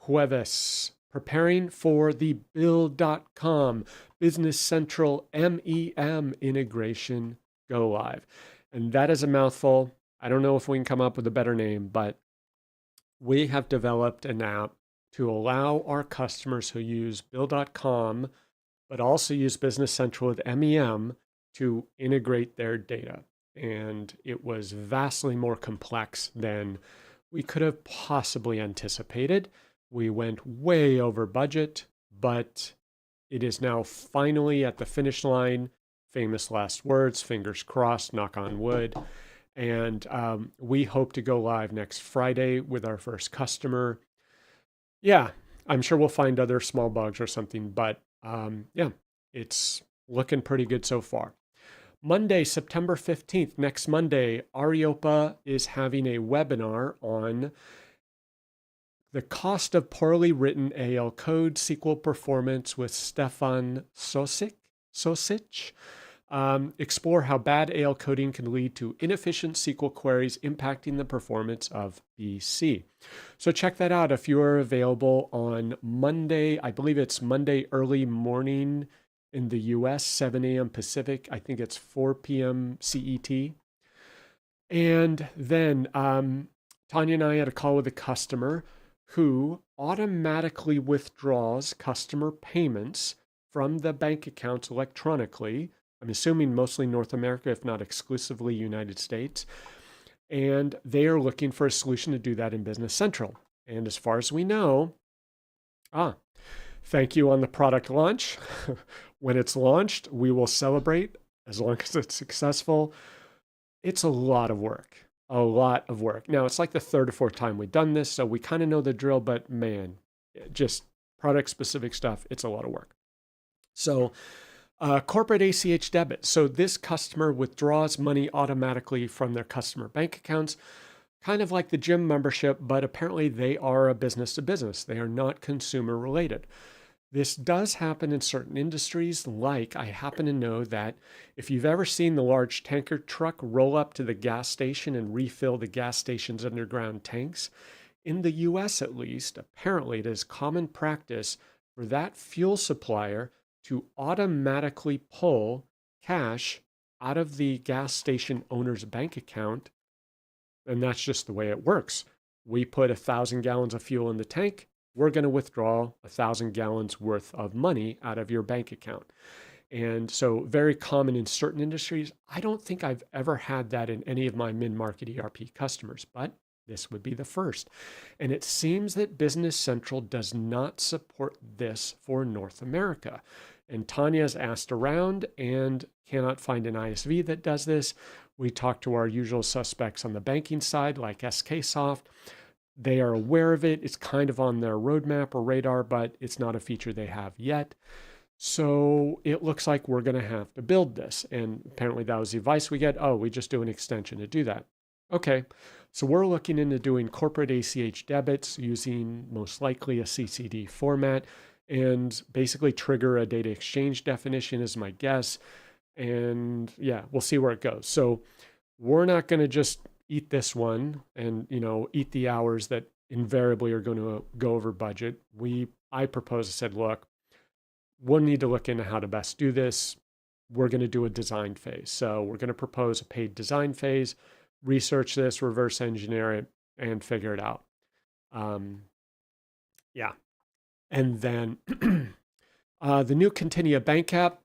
Jueves, preparing for the Build.com Business Central MEM integration go live. And that is a mouthful. I don't know if we can come up with a better name, but we have developed an app to allow our customers who use Bill.com, but also use Business Central with MEM to integrate their data. And it was vastly more complex than we could have possibly anticipated. We went way over budget, but it is now finally at the finish line. Famous last words, fingers crossed, knock on wood. And we hope to go live next Friday with our first customer. Yeah, I'm sure we'll find other small bugs or something, but yeah, it's looking pretty good so far. Monday, September 15th, next Monday, Ariopa is having a webinar on the cost of poorly written AL code SQL performance with Stefan Sosic. Explore how bad AL coding can lead to inefficient SQL queries impacting the performance of BC. So check that out if you are available on Monday. I believe it's Monday early morning in the US, 7 a.m. Pacific. I think it's 4 p.m. CET. And then Tanya and I had a call with a customer who automatically withdraws customer payments from the bank accounts electronically. I'm assuming mostly North America, if not exclusively United States. And they are looking for a solution to do that in Business Central. And as far as we know, thank you on the product launch. When it's launched, we will celebrate as long as it's successful. It's a lot of work. A lot of work. Now, it's like the 3rd or 4th time we've done this, so we kind of know the drill, but man, just product-specific stuff, it's a lot of work. So, corporate ACH debit. So this customer withdraws money automatically from their customer bank accounts, kind of like the gym membership, but apparently they are a business to business. They are not consumer related. This does happen in certain industries, like I happen to know that if you've ever seen the large tanker truck roll up to the gas station and refill the gas station's underground tanks, in the US at least, apparently it is common practice for that fuel supplier to automatically pull cash out of the gas station owner's bank account. And that's just the way it works. We put 1,000 gallons of fuel in the tank. We're going to withdraw 1,000 gallons worth of money out of your bank account. And so very common in certain industries. I don't think I've ever had that in any of my mid-market ERP customers, but this would be the first. And it seems that Business Central does not support this for North America. And Tanya's asked around and cannot find an ISV that does this. We talked to our usual suspects on the banking side, like SKSoft. They are aware of it. It's kind of on their roadmap or radar, but it's not a feature they have yet. So it looks like we're going to have to build this. And apparently that was the advice we get. Oh, we just do an extension to do that. Okay. So we're looking into doing corporate ACH debits using most likely a CCD format and basically trigger a data exchange definition is my guess. And yeah, we'll see where it goes. So we're not going to just eat this one and, eat the hours that invariably are going to go over budget. I proposed, I said, look, we'll need to look into how to best do this. We're going to do a design phase. So we're going to propose a paid design phase, research this, reverse engineer it, and figure it out. Yeah. And then the new Continia Bank app,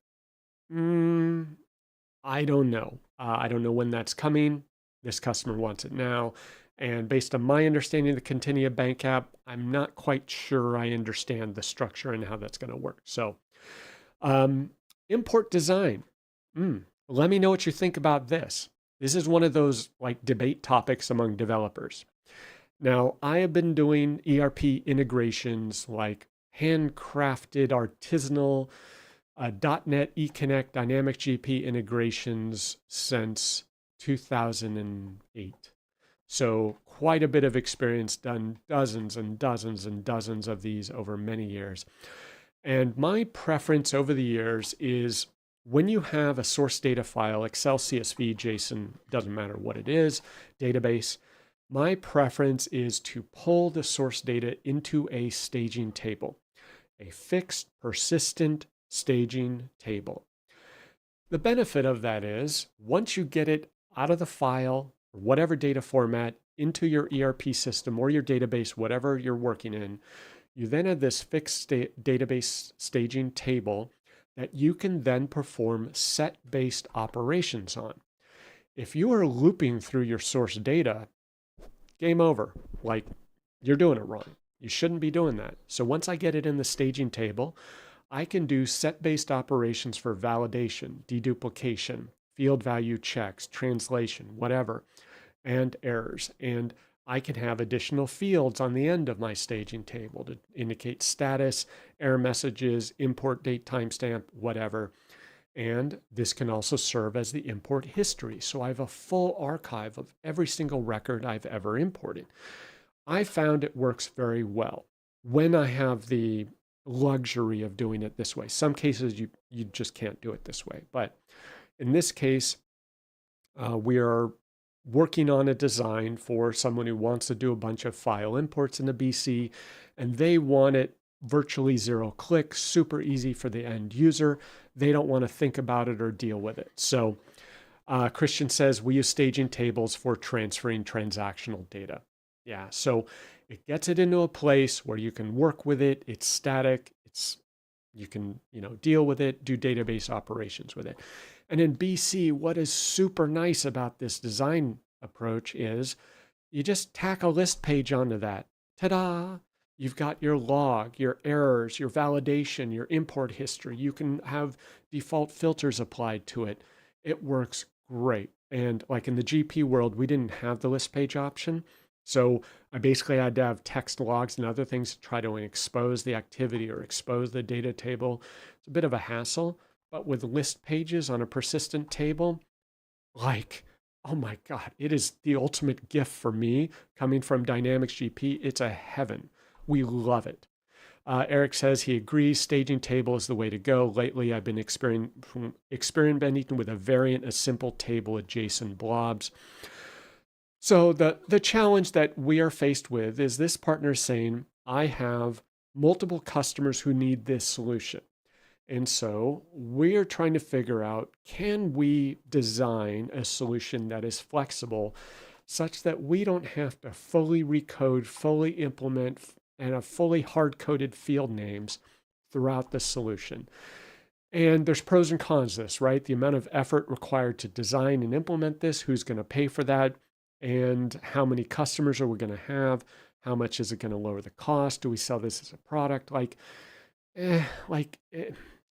I don't know. I don't know when that's coming. This customer wants it now. And based on my understanding of the Continia Bank app, I'm not quite sure I understand the structure and how that's going to work. So, import design. Let me know what you think about this. This is one of those like debate topics among developers. Now, I have been doing ERP integrations like handcrafted artisanal .NET eConnect Dynamic GP integrations since 2008. So quite a bit of experience, done dozens and dozens and dozens of these over many years. And my preference over the years is when you have a source data file, Excel, CSV, JSON, doesn't matter what it is, database, my preference is to pull the source data into a staging table, a fixed, persistent staging table. The benefit of that is once you get it out of the file, or whatever data format, into your ERP system or your database, whatever you're working in, you then have this fixed database staging table that you can then perform set-based operations on. If you are looping through your source data, game over. Like, you're doing it wrong. You shouldn't be doing that. So once I get it in the staging table, I can do set-based operations for validation, deduplication, field value checks, translation, whatever, and errors. And I can have additional fields on the end of my staging table to indicate status, error messages, import date, timestamp, whatever. And this can also serve as the import history. So I have a full archive of every single record I've ever imported. I found it works very well when I have the luxury of doing it this way. Some cases you just can't do it this way. But in this case, we are working on a design for someone who wants to do a bunch of file imports into BC, and they want it virtually zero click, super easy for the end user. They don't want to think about it or deal with it. So Christian says, we use staging tables for transferring transactional data. Yeah, so it gets it into a place where you can work with it. It's static. You can deal with it, do database operations with it. And in BC, what is super nice about this design approach is you just tack a list page onto that. Ta-da! You've got your log, your errors, your validation, your import history. You can have default filters applied to it. It works great. And like in the GP world, we didn't have the list page option. So I basically had to have text logs and other things to try to expose the activity or expose the data table. It's a bit of a hassle, but with list pages on a persistent table, like, oh my God, it is the ultimate gift for me coming from Dynamics GP. It's a heaven. We love it. Eric says he agrees staging table is the way to go. Lately, I've been experimenting with a variant, a simple table of JSON blobs. So the challenge that we are faced with is this partner saying, I have multiple customers who need this solution. And so we're trying to figure out, can we design a solution that is flexible such that we don't have to fully recode, fully implement, and have fully hard-coded field names throughout the solution? And there's pros and cons to this, right? The amount of effort required to design and implement this, who's going to pay for that, and how many customers are we going to have? How much is it going to lower the cost? Do we sell this as a product?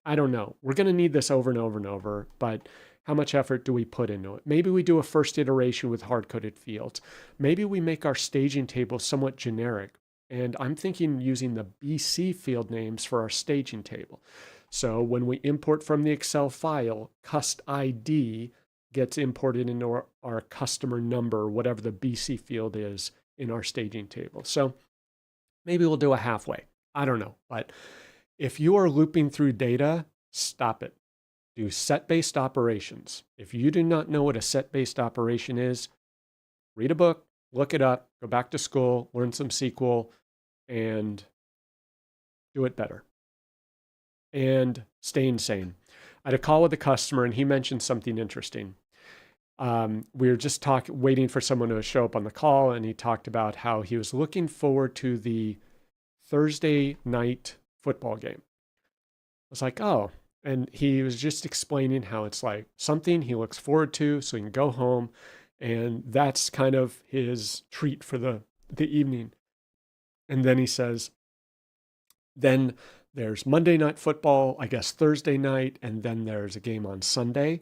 I don't know. We're going to need this over and over and over, but How much effort do we put into it? Maybe we do a first iteration with hard-coded fields. Maybe we make our staging table somewhat generic. And I'm thinking using the BC field names for our staging table. So when we import from the Excel file, cust ID gets imported into our customer number, whatever the BC field is in our staging table. So maybe we'll do a halfway. I don't know. But if you are looping through data, stop it. Do set-based operations. If you do not know what a set-based operation is, read a book, look it up, go back to school, learn some SQL, and do it better. And stay insane. I had a call with a customer, and he mentioned something interesting. We were just waiting for someone to show up on the call, and he talked about how he was looking forward to the Thursday night football game. I was like, oh. And he was just explaining how it's like something he looks forward to so he can go home. And that's kind of his treat for the evening. And then he says, then there's Monday night football, I guess Thursday night, and then there's a game on Sunday.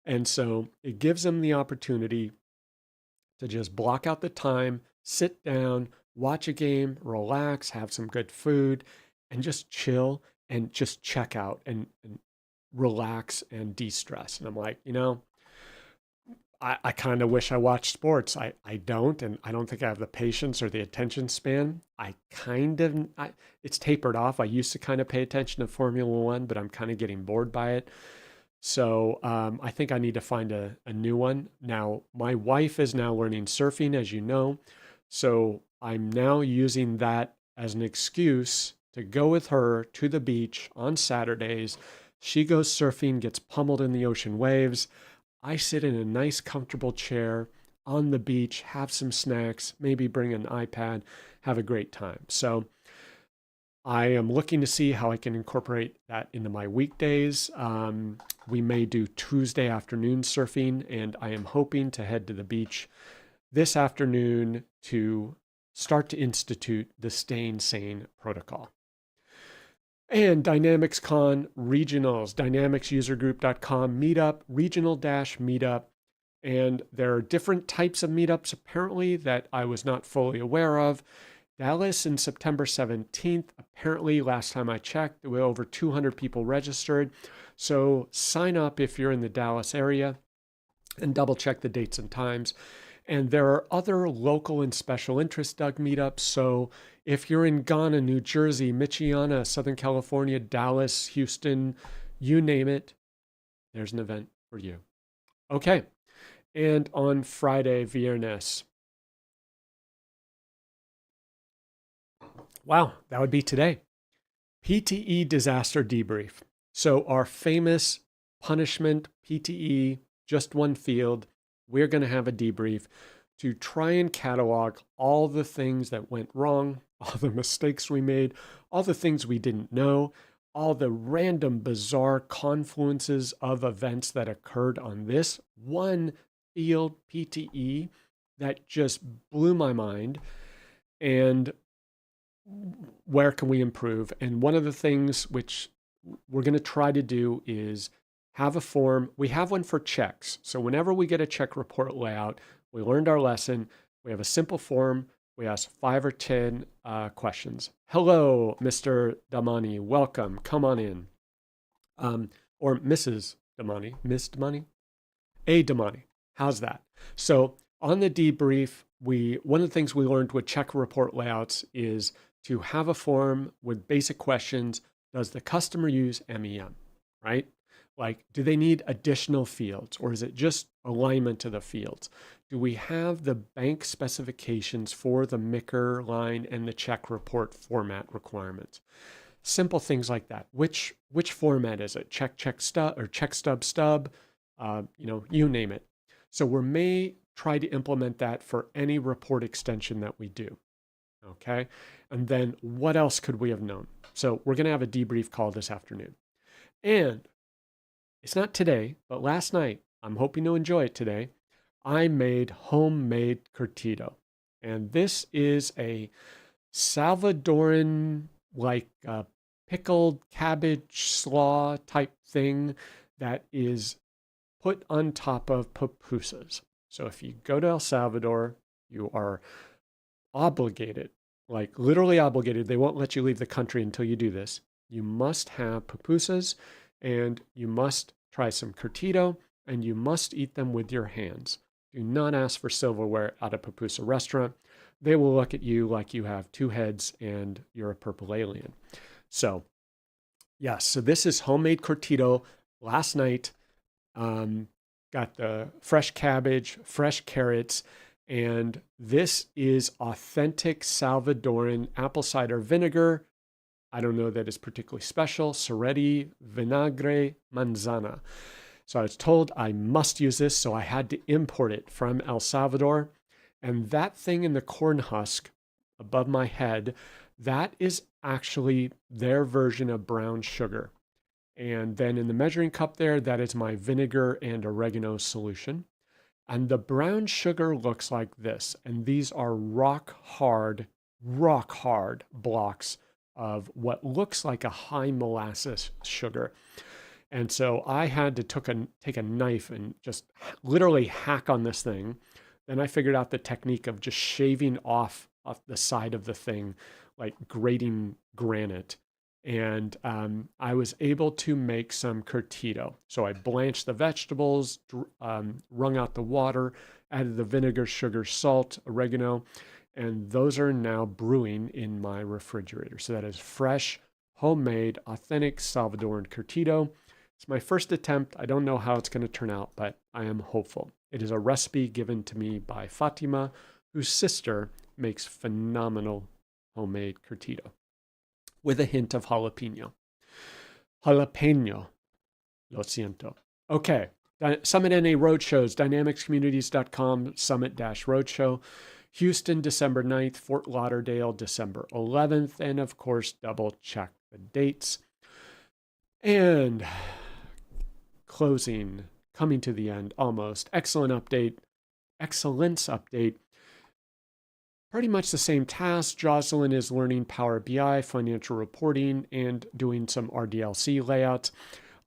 And so it gives him the opportunity to just block out the time, sit down, watch a game, relax, have some good food, and just chill and just check out and relax and de-stress. And I'm like, I kind of wish I watched sports. I don't, and I don't think I have the patience or the attention span. It's tapered off. I used to kind of pay attention to Formula One, but I'm kind of getting bored by it. So I think I need to find a new one. Now, my wife is now learning surfing, as you know. So I'm now using that as an excuse to go with her to the beach on Saturdays. She goes surfing, gets pummeled in the ocean waves. I sit in a nice, comfortable chair on the beach, have some snacks, maybe bring an iPad, have a great time. So I am looking to see how I can incorporate that into my weekdays. We may do Tuesday afternoon surfing, and I am hoping to head to the beach this afternoon to start to institute the Staying Sane protocol. And DynamicsCon regionals, dynamicsusergroup.com meetup, regional-meetup. And there are different types of meetups apparently that I was not fully aware of. Dallas in September 17th. Apparently, last time I checked, there were over 200 people registered. So sign up if you're in the Dallas area and double check the dates and times. And there are other local and special interest Doug meetups. So if you're in Ghana, New Jersey, Michiana, Southern California, Dallas, Houston, you name it, there's an event for you. Okay. And on Friday, Viernes. Wow, that would be today. PTE disaster debrief. So our famous punishment, PTE, just one field, we're going to have a debrief to try and catalog all the things that went wrong, all the mistakes we made, all the things we didn't know, all the random bizarre confluences of events that occurred on this one field PTE that just blew my mind. And where can we improve? And one of the things which we're going to try to do is have a form. We have one for checks. So whenever we get a check report layout, we learned our lesson. We have a simple form. We ask 5 or 10 questions. Hello, Mr. Damani. Welcome. Come on in. Or Mrs. Damani. Miss Damani? A Damani. How's that? So on the debrief, one of the things we learned with check report layouts is to have a form with basic questions. Does the customer use MEM, right? Like, do they need additional fields, or is it just alignment to the fields? Do we have the bank specifications for the MICR line and the check report format requirements? Simple things like that. Which format is it? Check stub or check stub, you name it. So we may try to implement that for any report extension that we do. Okay. And then what else could we have known? So we're going to have a debrief call this afternoon. And it's not today, but last night, I'm hoping to enjoy it today. I made homemade curtido. And this is a Salvadoran, like pickled cabbage slaw type thing that is put on top of pupusas. So if you go to El Salvador, you are obligated, like literally obligated. They won't let you leave the country until you do this. You must have pupusas and you must try some curtido and you must eat them with your hands. Do not ask for silverware at a pupusa restaurant. They will look at you like you have two heads and you're a purple alien. So, yes, so this is homemade curtido last night. Got the fresh cabbage, fresh carrots, and this is authentic Salvadoran apple cider vinegar. I don't know that it's particularly special. Soretti Vinagre Manzana. So I was told I must use this, so I had to import it from El Salvador. And that thing in the corn husk above my head, that is actually their version of brown sugar. And then in the measuring cup there, that is my vinegar and oregano solution. And the brown sugar looks like this. And these are rock hard blocks of what looks like a high molasses sugar. And so I had to take a knife and just literally hack on this thing. Then I figured out the technique of just shaving off the side of the thing, like grating granite. And I was able to make some curtido. So I blanched the vegetables, wrung out the water, added the vinegar, sugar, salt, oregano, and those are now brewing in my refrigerator. So that is fresh, homemade, authentic Salvadoran curtido. It's my first attempt. I don't know how it's going to turn out, but I am hopeful. It is a recipe given to me by Fatima, whose sister makes phenomenal homemade curtido with a hint of jalapeno. Jalapeno, lo siento. Okay, Summit NA Roadshows, dynamicscommunities.com, Summit-Roadshow. Houston, December 9th, Fort Lauderdale, December 11th, and of course, double check the dates. And closing, coming to the end almost. Excellence update. Pretty much the same task. Jocelyn is learning Power BI, financial reporting, and doing some RDLC layouts.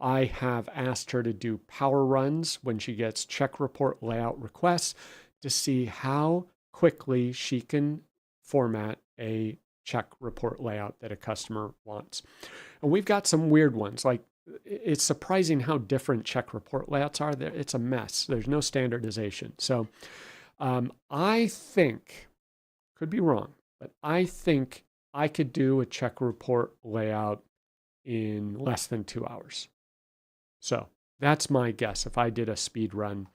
I have asked her to do power runs when she gets check report layout requests to see how quickly she can format a check report layout that a customer wants. And we've got some weird ones. Like, it's surprising how different check report layouts are. It's a mess. There's no standardization. So I think, could be wrong, but I think I could do a check report layout in less than 2 hours. So that's my guess if I did a speed run.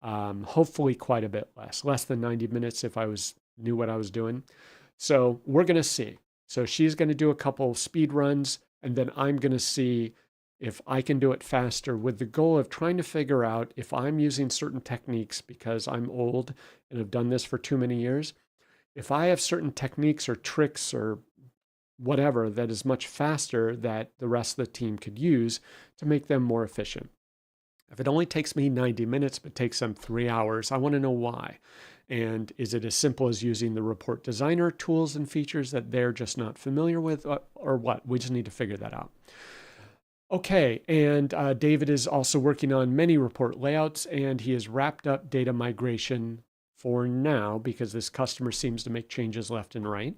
Hopefully quite a bit less than 90 minutes if I knew what I was doing. So we're going to see. So she's going to do a couple of speed runs, and then I'm going to see if I can do it faster with the goal of trying to figure out if I'm using certain techniques because I'm old and have done this for too many years. If I have certain techniques or tricks or whatever that is much faster that the rest of the team could use to make them more efficient. If it only takes me 90 minutes, but takes them 3 hours, I want to know why. And is it as simple as using the report designer tools and features that they're just not familiar with, or what? We just need to figure that out. Okay, and David is also working on many report layouts, and he has wrapped up data migration for now because this customer seems to make changes left and right.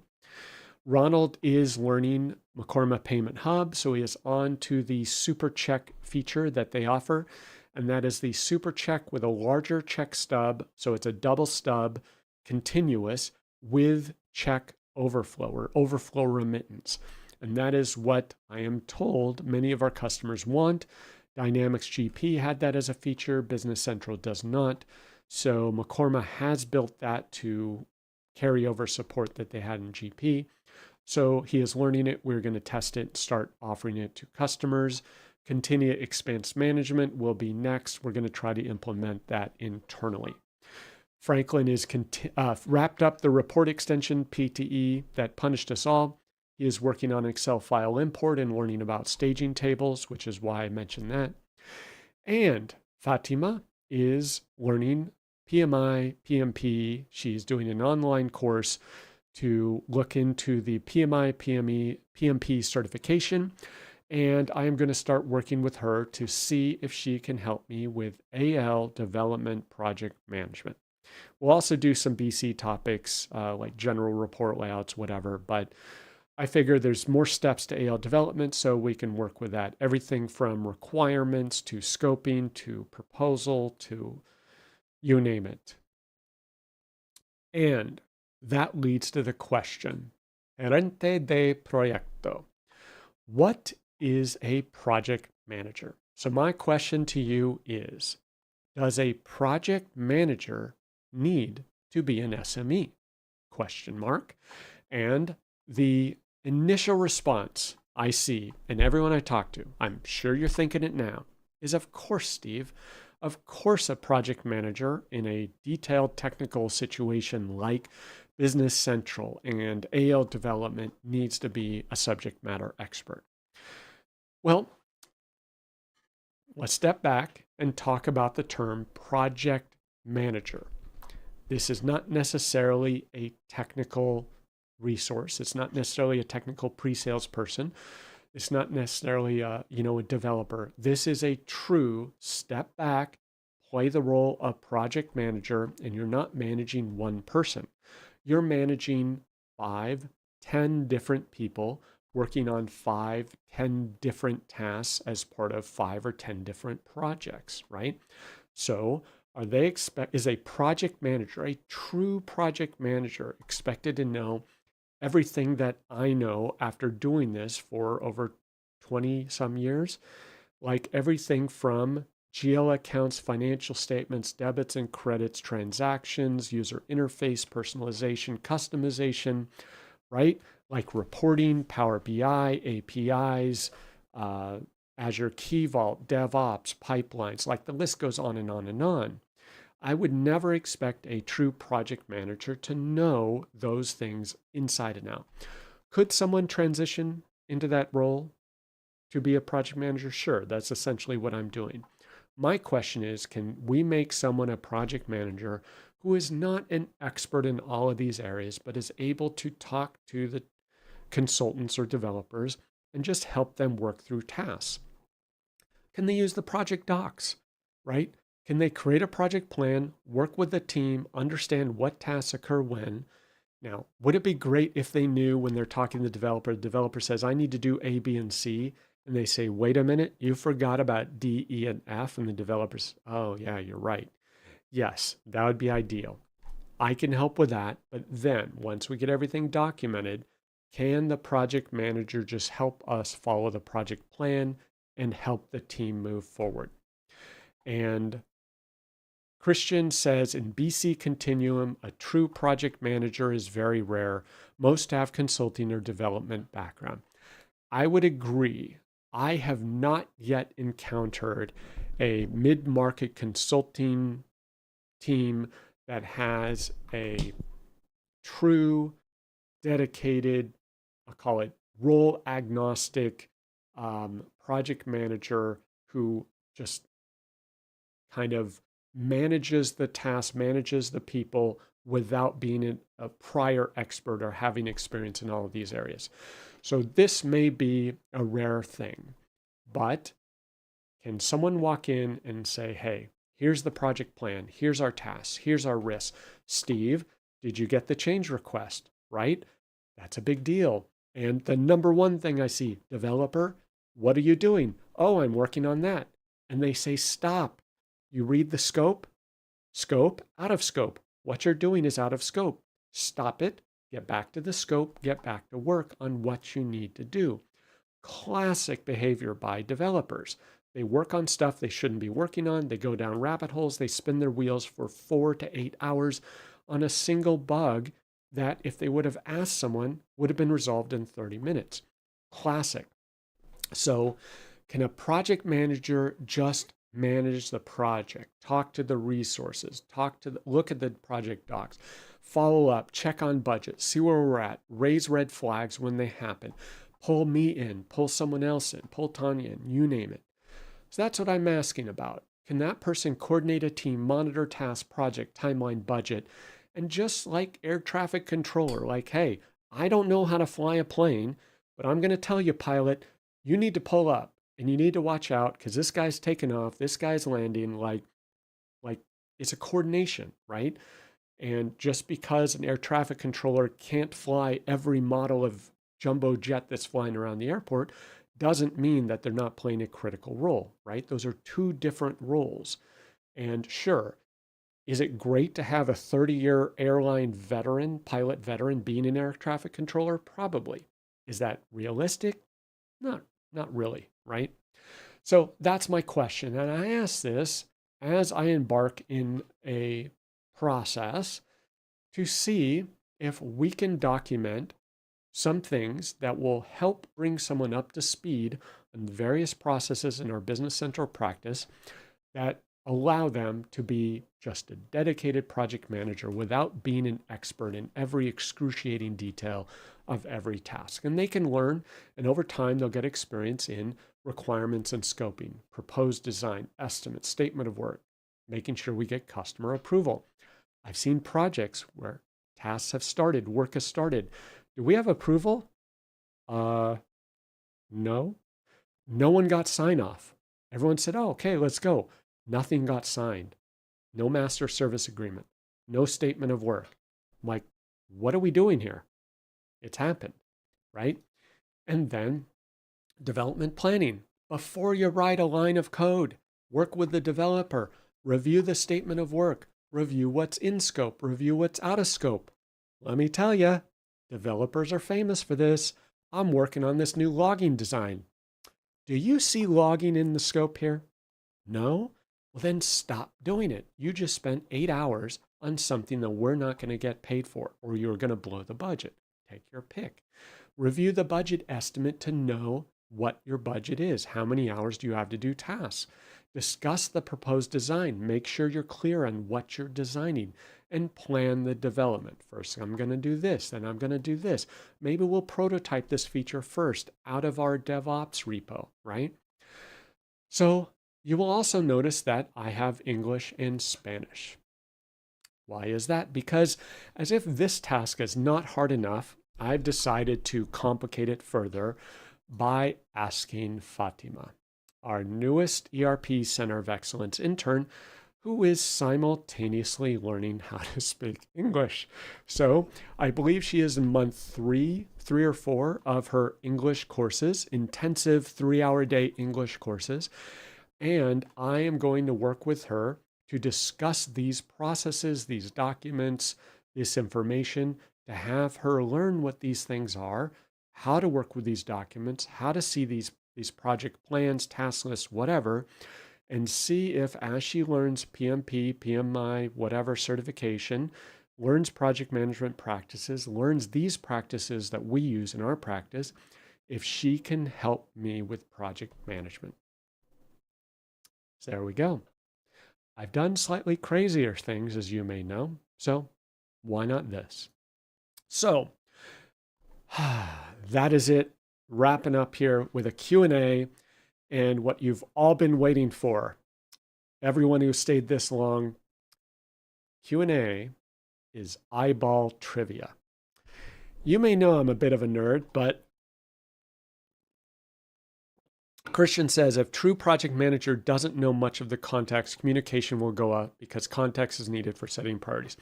Ronald is learning Macorma Payment Hub, so he is on to the Super Check feature that they offer, and that is the Super Check with a larger check stub, so it's a double stub, continuous, with check overflow or overflow remittance. And that is what I am told many of our customers want. Dynamics GP had that as a feature. Business Central does not. So Macorma has built that to carry over support that they had in GP. So he is learning it. We're going to test it, start offering it to customers. Continuous expense management will be next. We're going to try to implement that internally. Franklin is wrapped up the report extension PTE that punished us all. He is working on Excel file import and learning about staging tables, which is why I mentioned that. And Fatima is learning PMI, PMP. She's doing an online course to look into the PMI, PME, PMP certification. And I am going to start working with her to see if she can help me with AL development project management. We'll also do some BC topics like general report layouts, whatever. But I figure there's more steps to AL development, so we can work with that. Everything from requirements to scoping to proposal to you name it. And that leads to the question, gerente de proyecto. What is a project manager? So my question to you is, does a project manager need to be an SME? Question mark. And the initial response I see and everyone I talk to, I'm sure you're thinking it now, is of course, Steve. Of course, a project manager in a detailed technical situation like Business Central and AL development needs to be a subject matter expert. Well, let's step back and talk about the term project manager. This is not necessarily a technical resource. It's not necessarily a technical pre-sales person. It's not necessarily a developer. This is a true step back, play the role of project manager, and you're not managing one person. You're managing 5, 10 different people working on 5, 10 different tasks as part of 5 or 10 different projects, right? So is a project manager, a true project manager, expected to know everything that I know after doing this for over 20 some years, like everything from GL accounts, financial statements, debits and credits, transactions, user interface, personalization, customization, right? Like reporting, Power BI, APIs, Azure Key Vault, DevOps, pipelines, like the list goes on and on and on. I would never expect a true project manager to know those things inside and out. Could someone transition into that role to be a project manager? Sure, that's essentially what I'm doing. My question is, can we make someone a project manager who is not an expert in all of these areas, but is able to talk to the consultants or developers and just help them work through tasks? Can they use the project docs, right? Can they create a project plan, work with the team, understand what tasks occur when? Now, would it be great if they knew when they're talking to the developer says, I need to do A, B, and C, and they say, wait a minute, you forgot about D, E, and F, and the developers, oh yeah, you're right. Yes, that would be ideal. I can help with that, but then once we get everything documented, can the project manager just help us follow the project plan and help the team move forward? And Christian says in BC Continuum, a true project manager is very rare. Most have consulting or development background. I would agree. I have not yet encountered a mid-market consulting team that has a true, dedicated, I'll call it role agnostic project manager who just kind of manages the task, manages the people without being a prior expert or having experience in all of these areas. So this may be a rare thing, but can someone walk in and say, hey, here's the project plan, here's our tasks, here's our risks. Steve, did you get the change request, right? That's a big deal. And the number one thing I see, developer, what are you doing? Oh, I'm working on that. And they say, stop. You read the scope, out of scope. What you're doing is out of scope. Stop it, get back to the scope, get back to work on what you need to do. Classic behavior by developers. They work on stuff they shouldn't be working on. They go down rabbit holes. They spin their wheels for 4 to 8 hours on a single bug that, if they would have asked someone, would have been resolved in 30 minutes. Classic. So, can a project manager just manage the project, talk to the resources, look at the project docs, follow up, check on budget, see where we're at, raise red flags when they happen, pull me in, pull someone else in, pull Tanya in, you name it. So that's what I'm asking about. Can that person coordinate a team, monitor task, project, timeline, budget, and just like air traffic controller, like, hey, I don't know how to fly a plane, but I'm going to tell you, pilot, you need to pull up and you need to watch out because this guy's taking off, this guy's landing, like it's a coordination, right? And just because an air traffic controller can't fly every model of jumbo jet that's flying around the airport doesn't mean that they're not playing a critical role, right? Those are two different roles. And sure, is it great to have a 30-year airline veteran, pilot veteran, being an air traffic controller? Probably. Is that realistic? Not, not really, right? So that's my question. And I ask this as I embark in a process to see if we can document some things that will help bring someone up to speed on various processes in our business central practice that allow them to be just a dedicated project manager without being an expert in every excruciating detail of every task. And they can learn, and over time, they'll get experience in requirements and scoping, proposed design, estimate, statement of work, making sure we get customer approval. I've seen projects where tasks have started, work has started. Do we have approval? No. No one got sign off. Everyone said, oh, okay, let's go. Nothing got signed. No master service agreement. No statement of work. I'm like, what are we doing here? It's happened, right? And then development planning. Before you write a line of code, work with the developer, review the statement of work, review what's in scope, review what's out of scope. Let me tell you, developers are famous for this. I'm working on this new logging design. Do you see logging in the scope here? No? Well, then stop doing it. You just spent 8 hours on something that we're not going to get paid for, or you're going to blow the budget. Take your pick. Review the budget estimate to know what your budget is. How many hours do you have to do tasks? Discuss the proposed design. Make sure you're clear on what you're designing and plan the development. First, I'm going to do this, then I'm going to do this. Maybe we'll prototype this feature first out of our DevOps repo, right? So you will also notice that I have English and Spanish. Why is that? Because as if this task is not hard enough, I've decided to complicate it further by asking Fatima, our newest ERP Center of Excellence intern, who is simultaneously learning how to speak English. So I believe she is in month three or four of her English courses, intensive 3-hour-a-day English courses. And I am going to work with her to discuss these processes, these documents, this information, to have her learn what these things are, how to work with these documents, how to see these project plans, task lists, whatever, and see if as she learns PMP, PMI, whatever certification, learns project management practices, learns these practices that we use in our practice, if she can help me with project management. So there we go. I've done slightly crazier things, as you may know, so why not this? So that is it, wrapping up here with a Q&A and what you've all been waiting for. Everyone who stayed this long, Q&A is eyeball trivia. You may know I'm a bit of a nerd, but Christian says, if true project manager doesn't know much of the context, communication will go up because context is needed for setting priorities.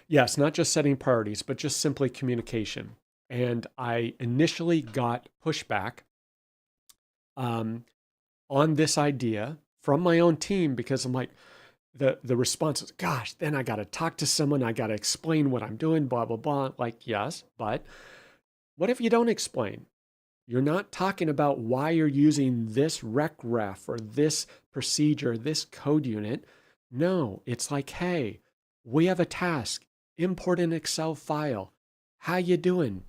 Yes, not just setting priorities, but just simply communication. And I initially got pushback on this idea from my own team because I'm like, the response is, gosh, then I got to talk to someone. I got to explain what I'm doing, blah, blah, blah. Like, yes, but what if you don't explain? You're not talking about why you're using this rec or this procedure, this code unit. No, it's like, hey, we have a task. Import an Excel file. How you doing?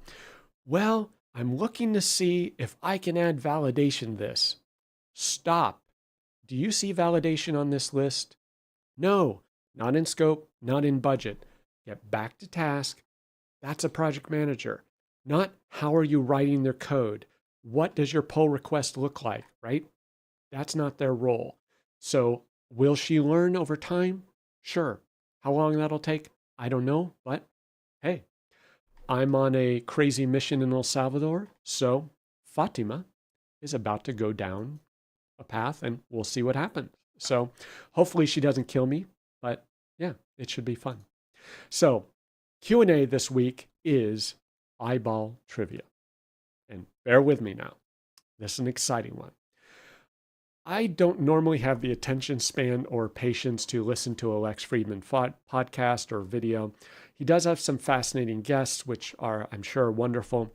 Well, I'm looking to see if I can add validation this. Stop. Do you see validation on this list? No, not in scope, not in budget. Get back to task. That's a project manager. Not how are you writing their code? What does your pull request look like, right? That's not their role. So will she learn over time? Sure. How long that'll take? I don't know, but hey, I'm on a crazy mission in El Salvador, so Fatima is about to go down a path and we'll see what happens. So hopefully she doesn't kill me, but yeah, it should be fun. So Q&A this week is eyeball trivia. And bear with me now. This is an exciting one. I don't normally have the attention span or patience to listen to a Lex Friedman podcast or video. He does have some fascinating guests, which are, I'm sure, wonderful.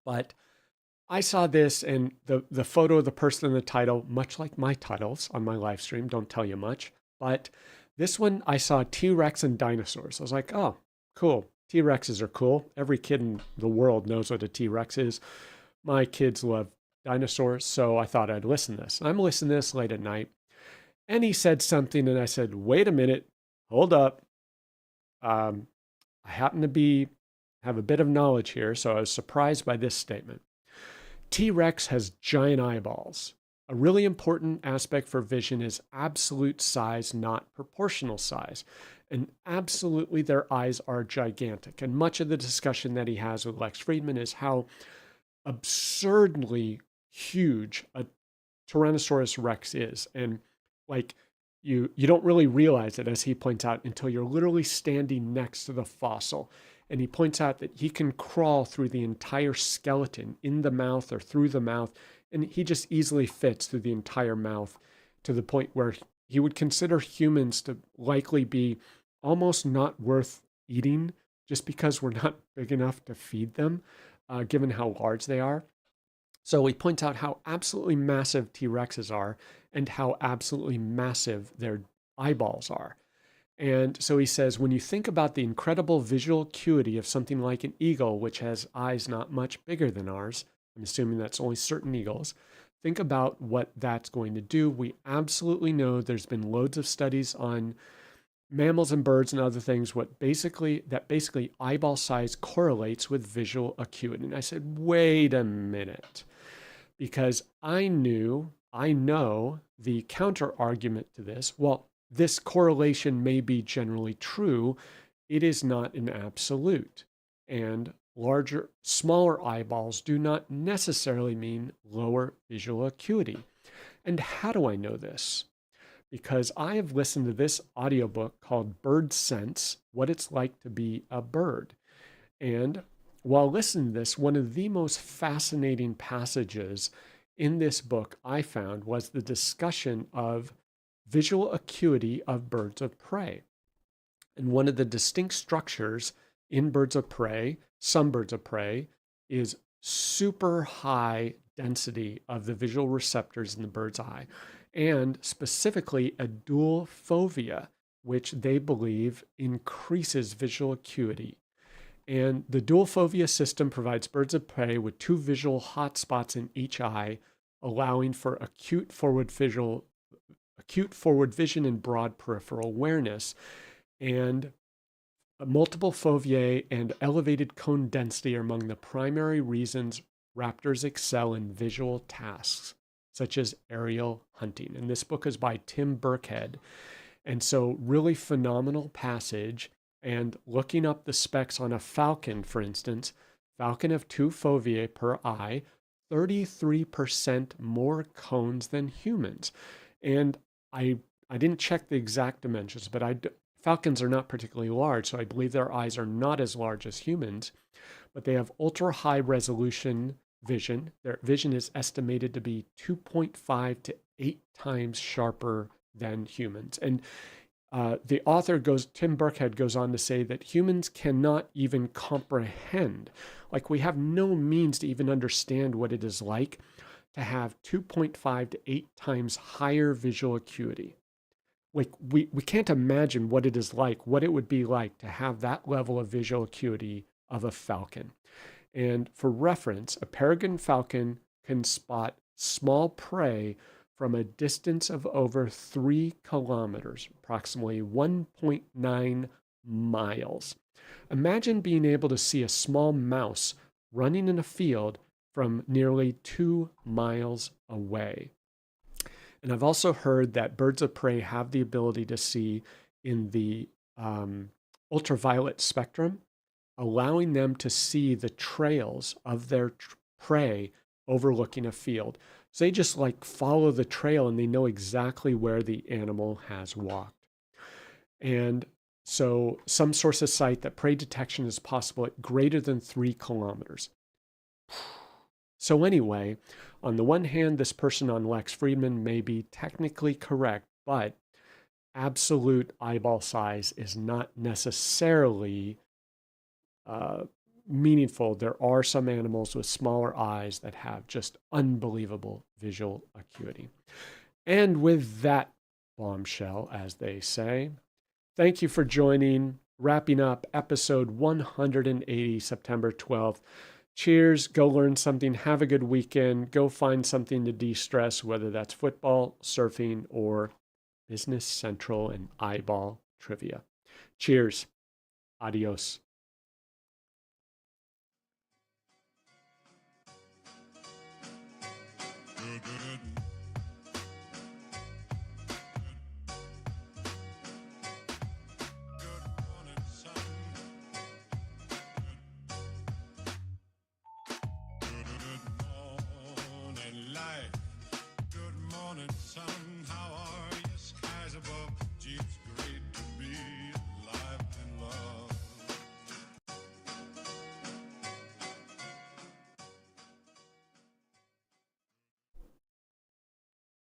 But I saw this and the photo of the person in the title, much like my titles on my live stream, don't tell you much. But this one, I saw T-Rex and dinosaurs. I was like, oh, cool. T-Rexes are cool. Every kid in the world knows what a T-Rex is. My kids love dinosaurs, so I thought I'd listen to this. I'm listening to this late at night, and he said something, and I said, wait a minute, hold up. I happen to have a bit of knowledge here, so I was surprised by this statement. T-Rex has giant eyeballs. A really important aspect for vision is absolute size, not proportional size. And absolutely, their eyes are gigantic. And much of the discussion that he has with Lex Friedman is how absurdly huge a Tyrannosaurus Rex is. And like you don't really realize it, as he points out, until you're literally standing next to the fossil. And he points out that he can crawl through the entire skeleton in the mouth or through the mouth. And he just easily fits through the entire mouth to the point where he would consider humans to likely be almost not worth eating just because we're not big enough to feed them, given how large they are. So he points out how absolutely massive T-Rexes are and how absolutely massive their eyeballs are. And so he says, when you think about the incredible visual acuity of something like an eagle, which has eyes not much bigger than ours, I'm assuming that's only certain eagles, think about what that's going to do. We absolutely know there's been loads of studies on mammals and birds and other things, basically eyeball size correlates with visual acuity. And I said, wait a minute, because I know the counter argument to this. Well, this correlation may be generally true. It is not an absolute. And smaller eyeballs do not necessarily mean lower visual acuity. And how do I know this? Because I have listened to this audiobook called Bird Sense, What It's Like to Be a Bird. And while listening to this, one of the most fascinating passages in this book I found was the discussion of visual acuity of birds of prey. And one of the distinct structures in birds of prey, some birds of prey, is super high density of the visual receptors in the bird's eye, and specifically a dual fovea, which they believe increases visual acuity. And the dual fovea system provides birds of prey with two visual hotspots in each eye, allowing for acute forward vision and broad peripheral awareness. And multiple foveae and elevated cone density are among the primary reasons raptors excel in visual tasks, such as aerial hunting. And this book is by Tim Burkhead. And so really phenomenal passage. And looking up the specs on a falcon, for instance, falcon have two foveae per eye, 33% more cones than humans. And I didn't check the exact dimensions, but falcons are not particularly large, so I believe their eyes are not as large as humans, but they have ultra high resolution vision. Their vision is estimated to be 2.5 to 8 times sharper than humans. And the author Tim Burkhead goes on to say that humans cannot even comprehend, like we have no means to even understand what it is like to have 2.5 to 8 times higher visual acuity. Like we can't imagine what it is like, what it would be like to have that level of visual acuity of a falcon. And for reference, a peregrine falcon can spot small prey from a distance of over 3 kilometers, approximately 1.9 miles. Imagine being able to see a small mouse running in a field from nearly 2 miles away. And I've also heard that birds of prey have the ability to see in the ultraviolet spectrum, allowing them to see the trails of their prey overlooking a field. So they just like follow the trail and they know exactly where the animal has walked. And so some sources cite that prey detection is possible at greater than 3 kilometers. So anyway, on the one hand, this person on Lex Friedman may be technically correct, but absolute eyeball size is not necessarily uh, meaningful. There are some animals with smaller eyes that have just unbelievable visual acuity. And with that bombshell, as they say, thank you for joining. Wrapping up episode 180, September 12th. Cheers. Go learn something. Have a good weekend. Go find something to de stress, whether that's football, surfing, or Business Central and eyeball trivia. Cheers. Adios.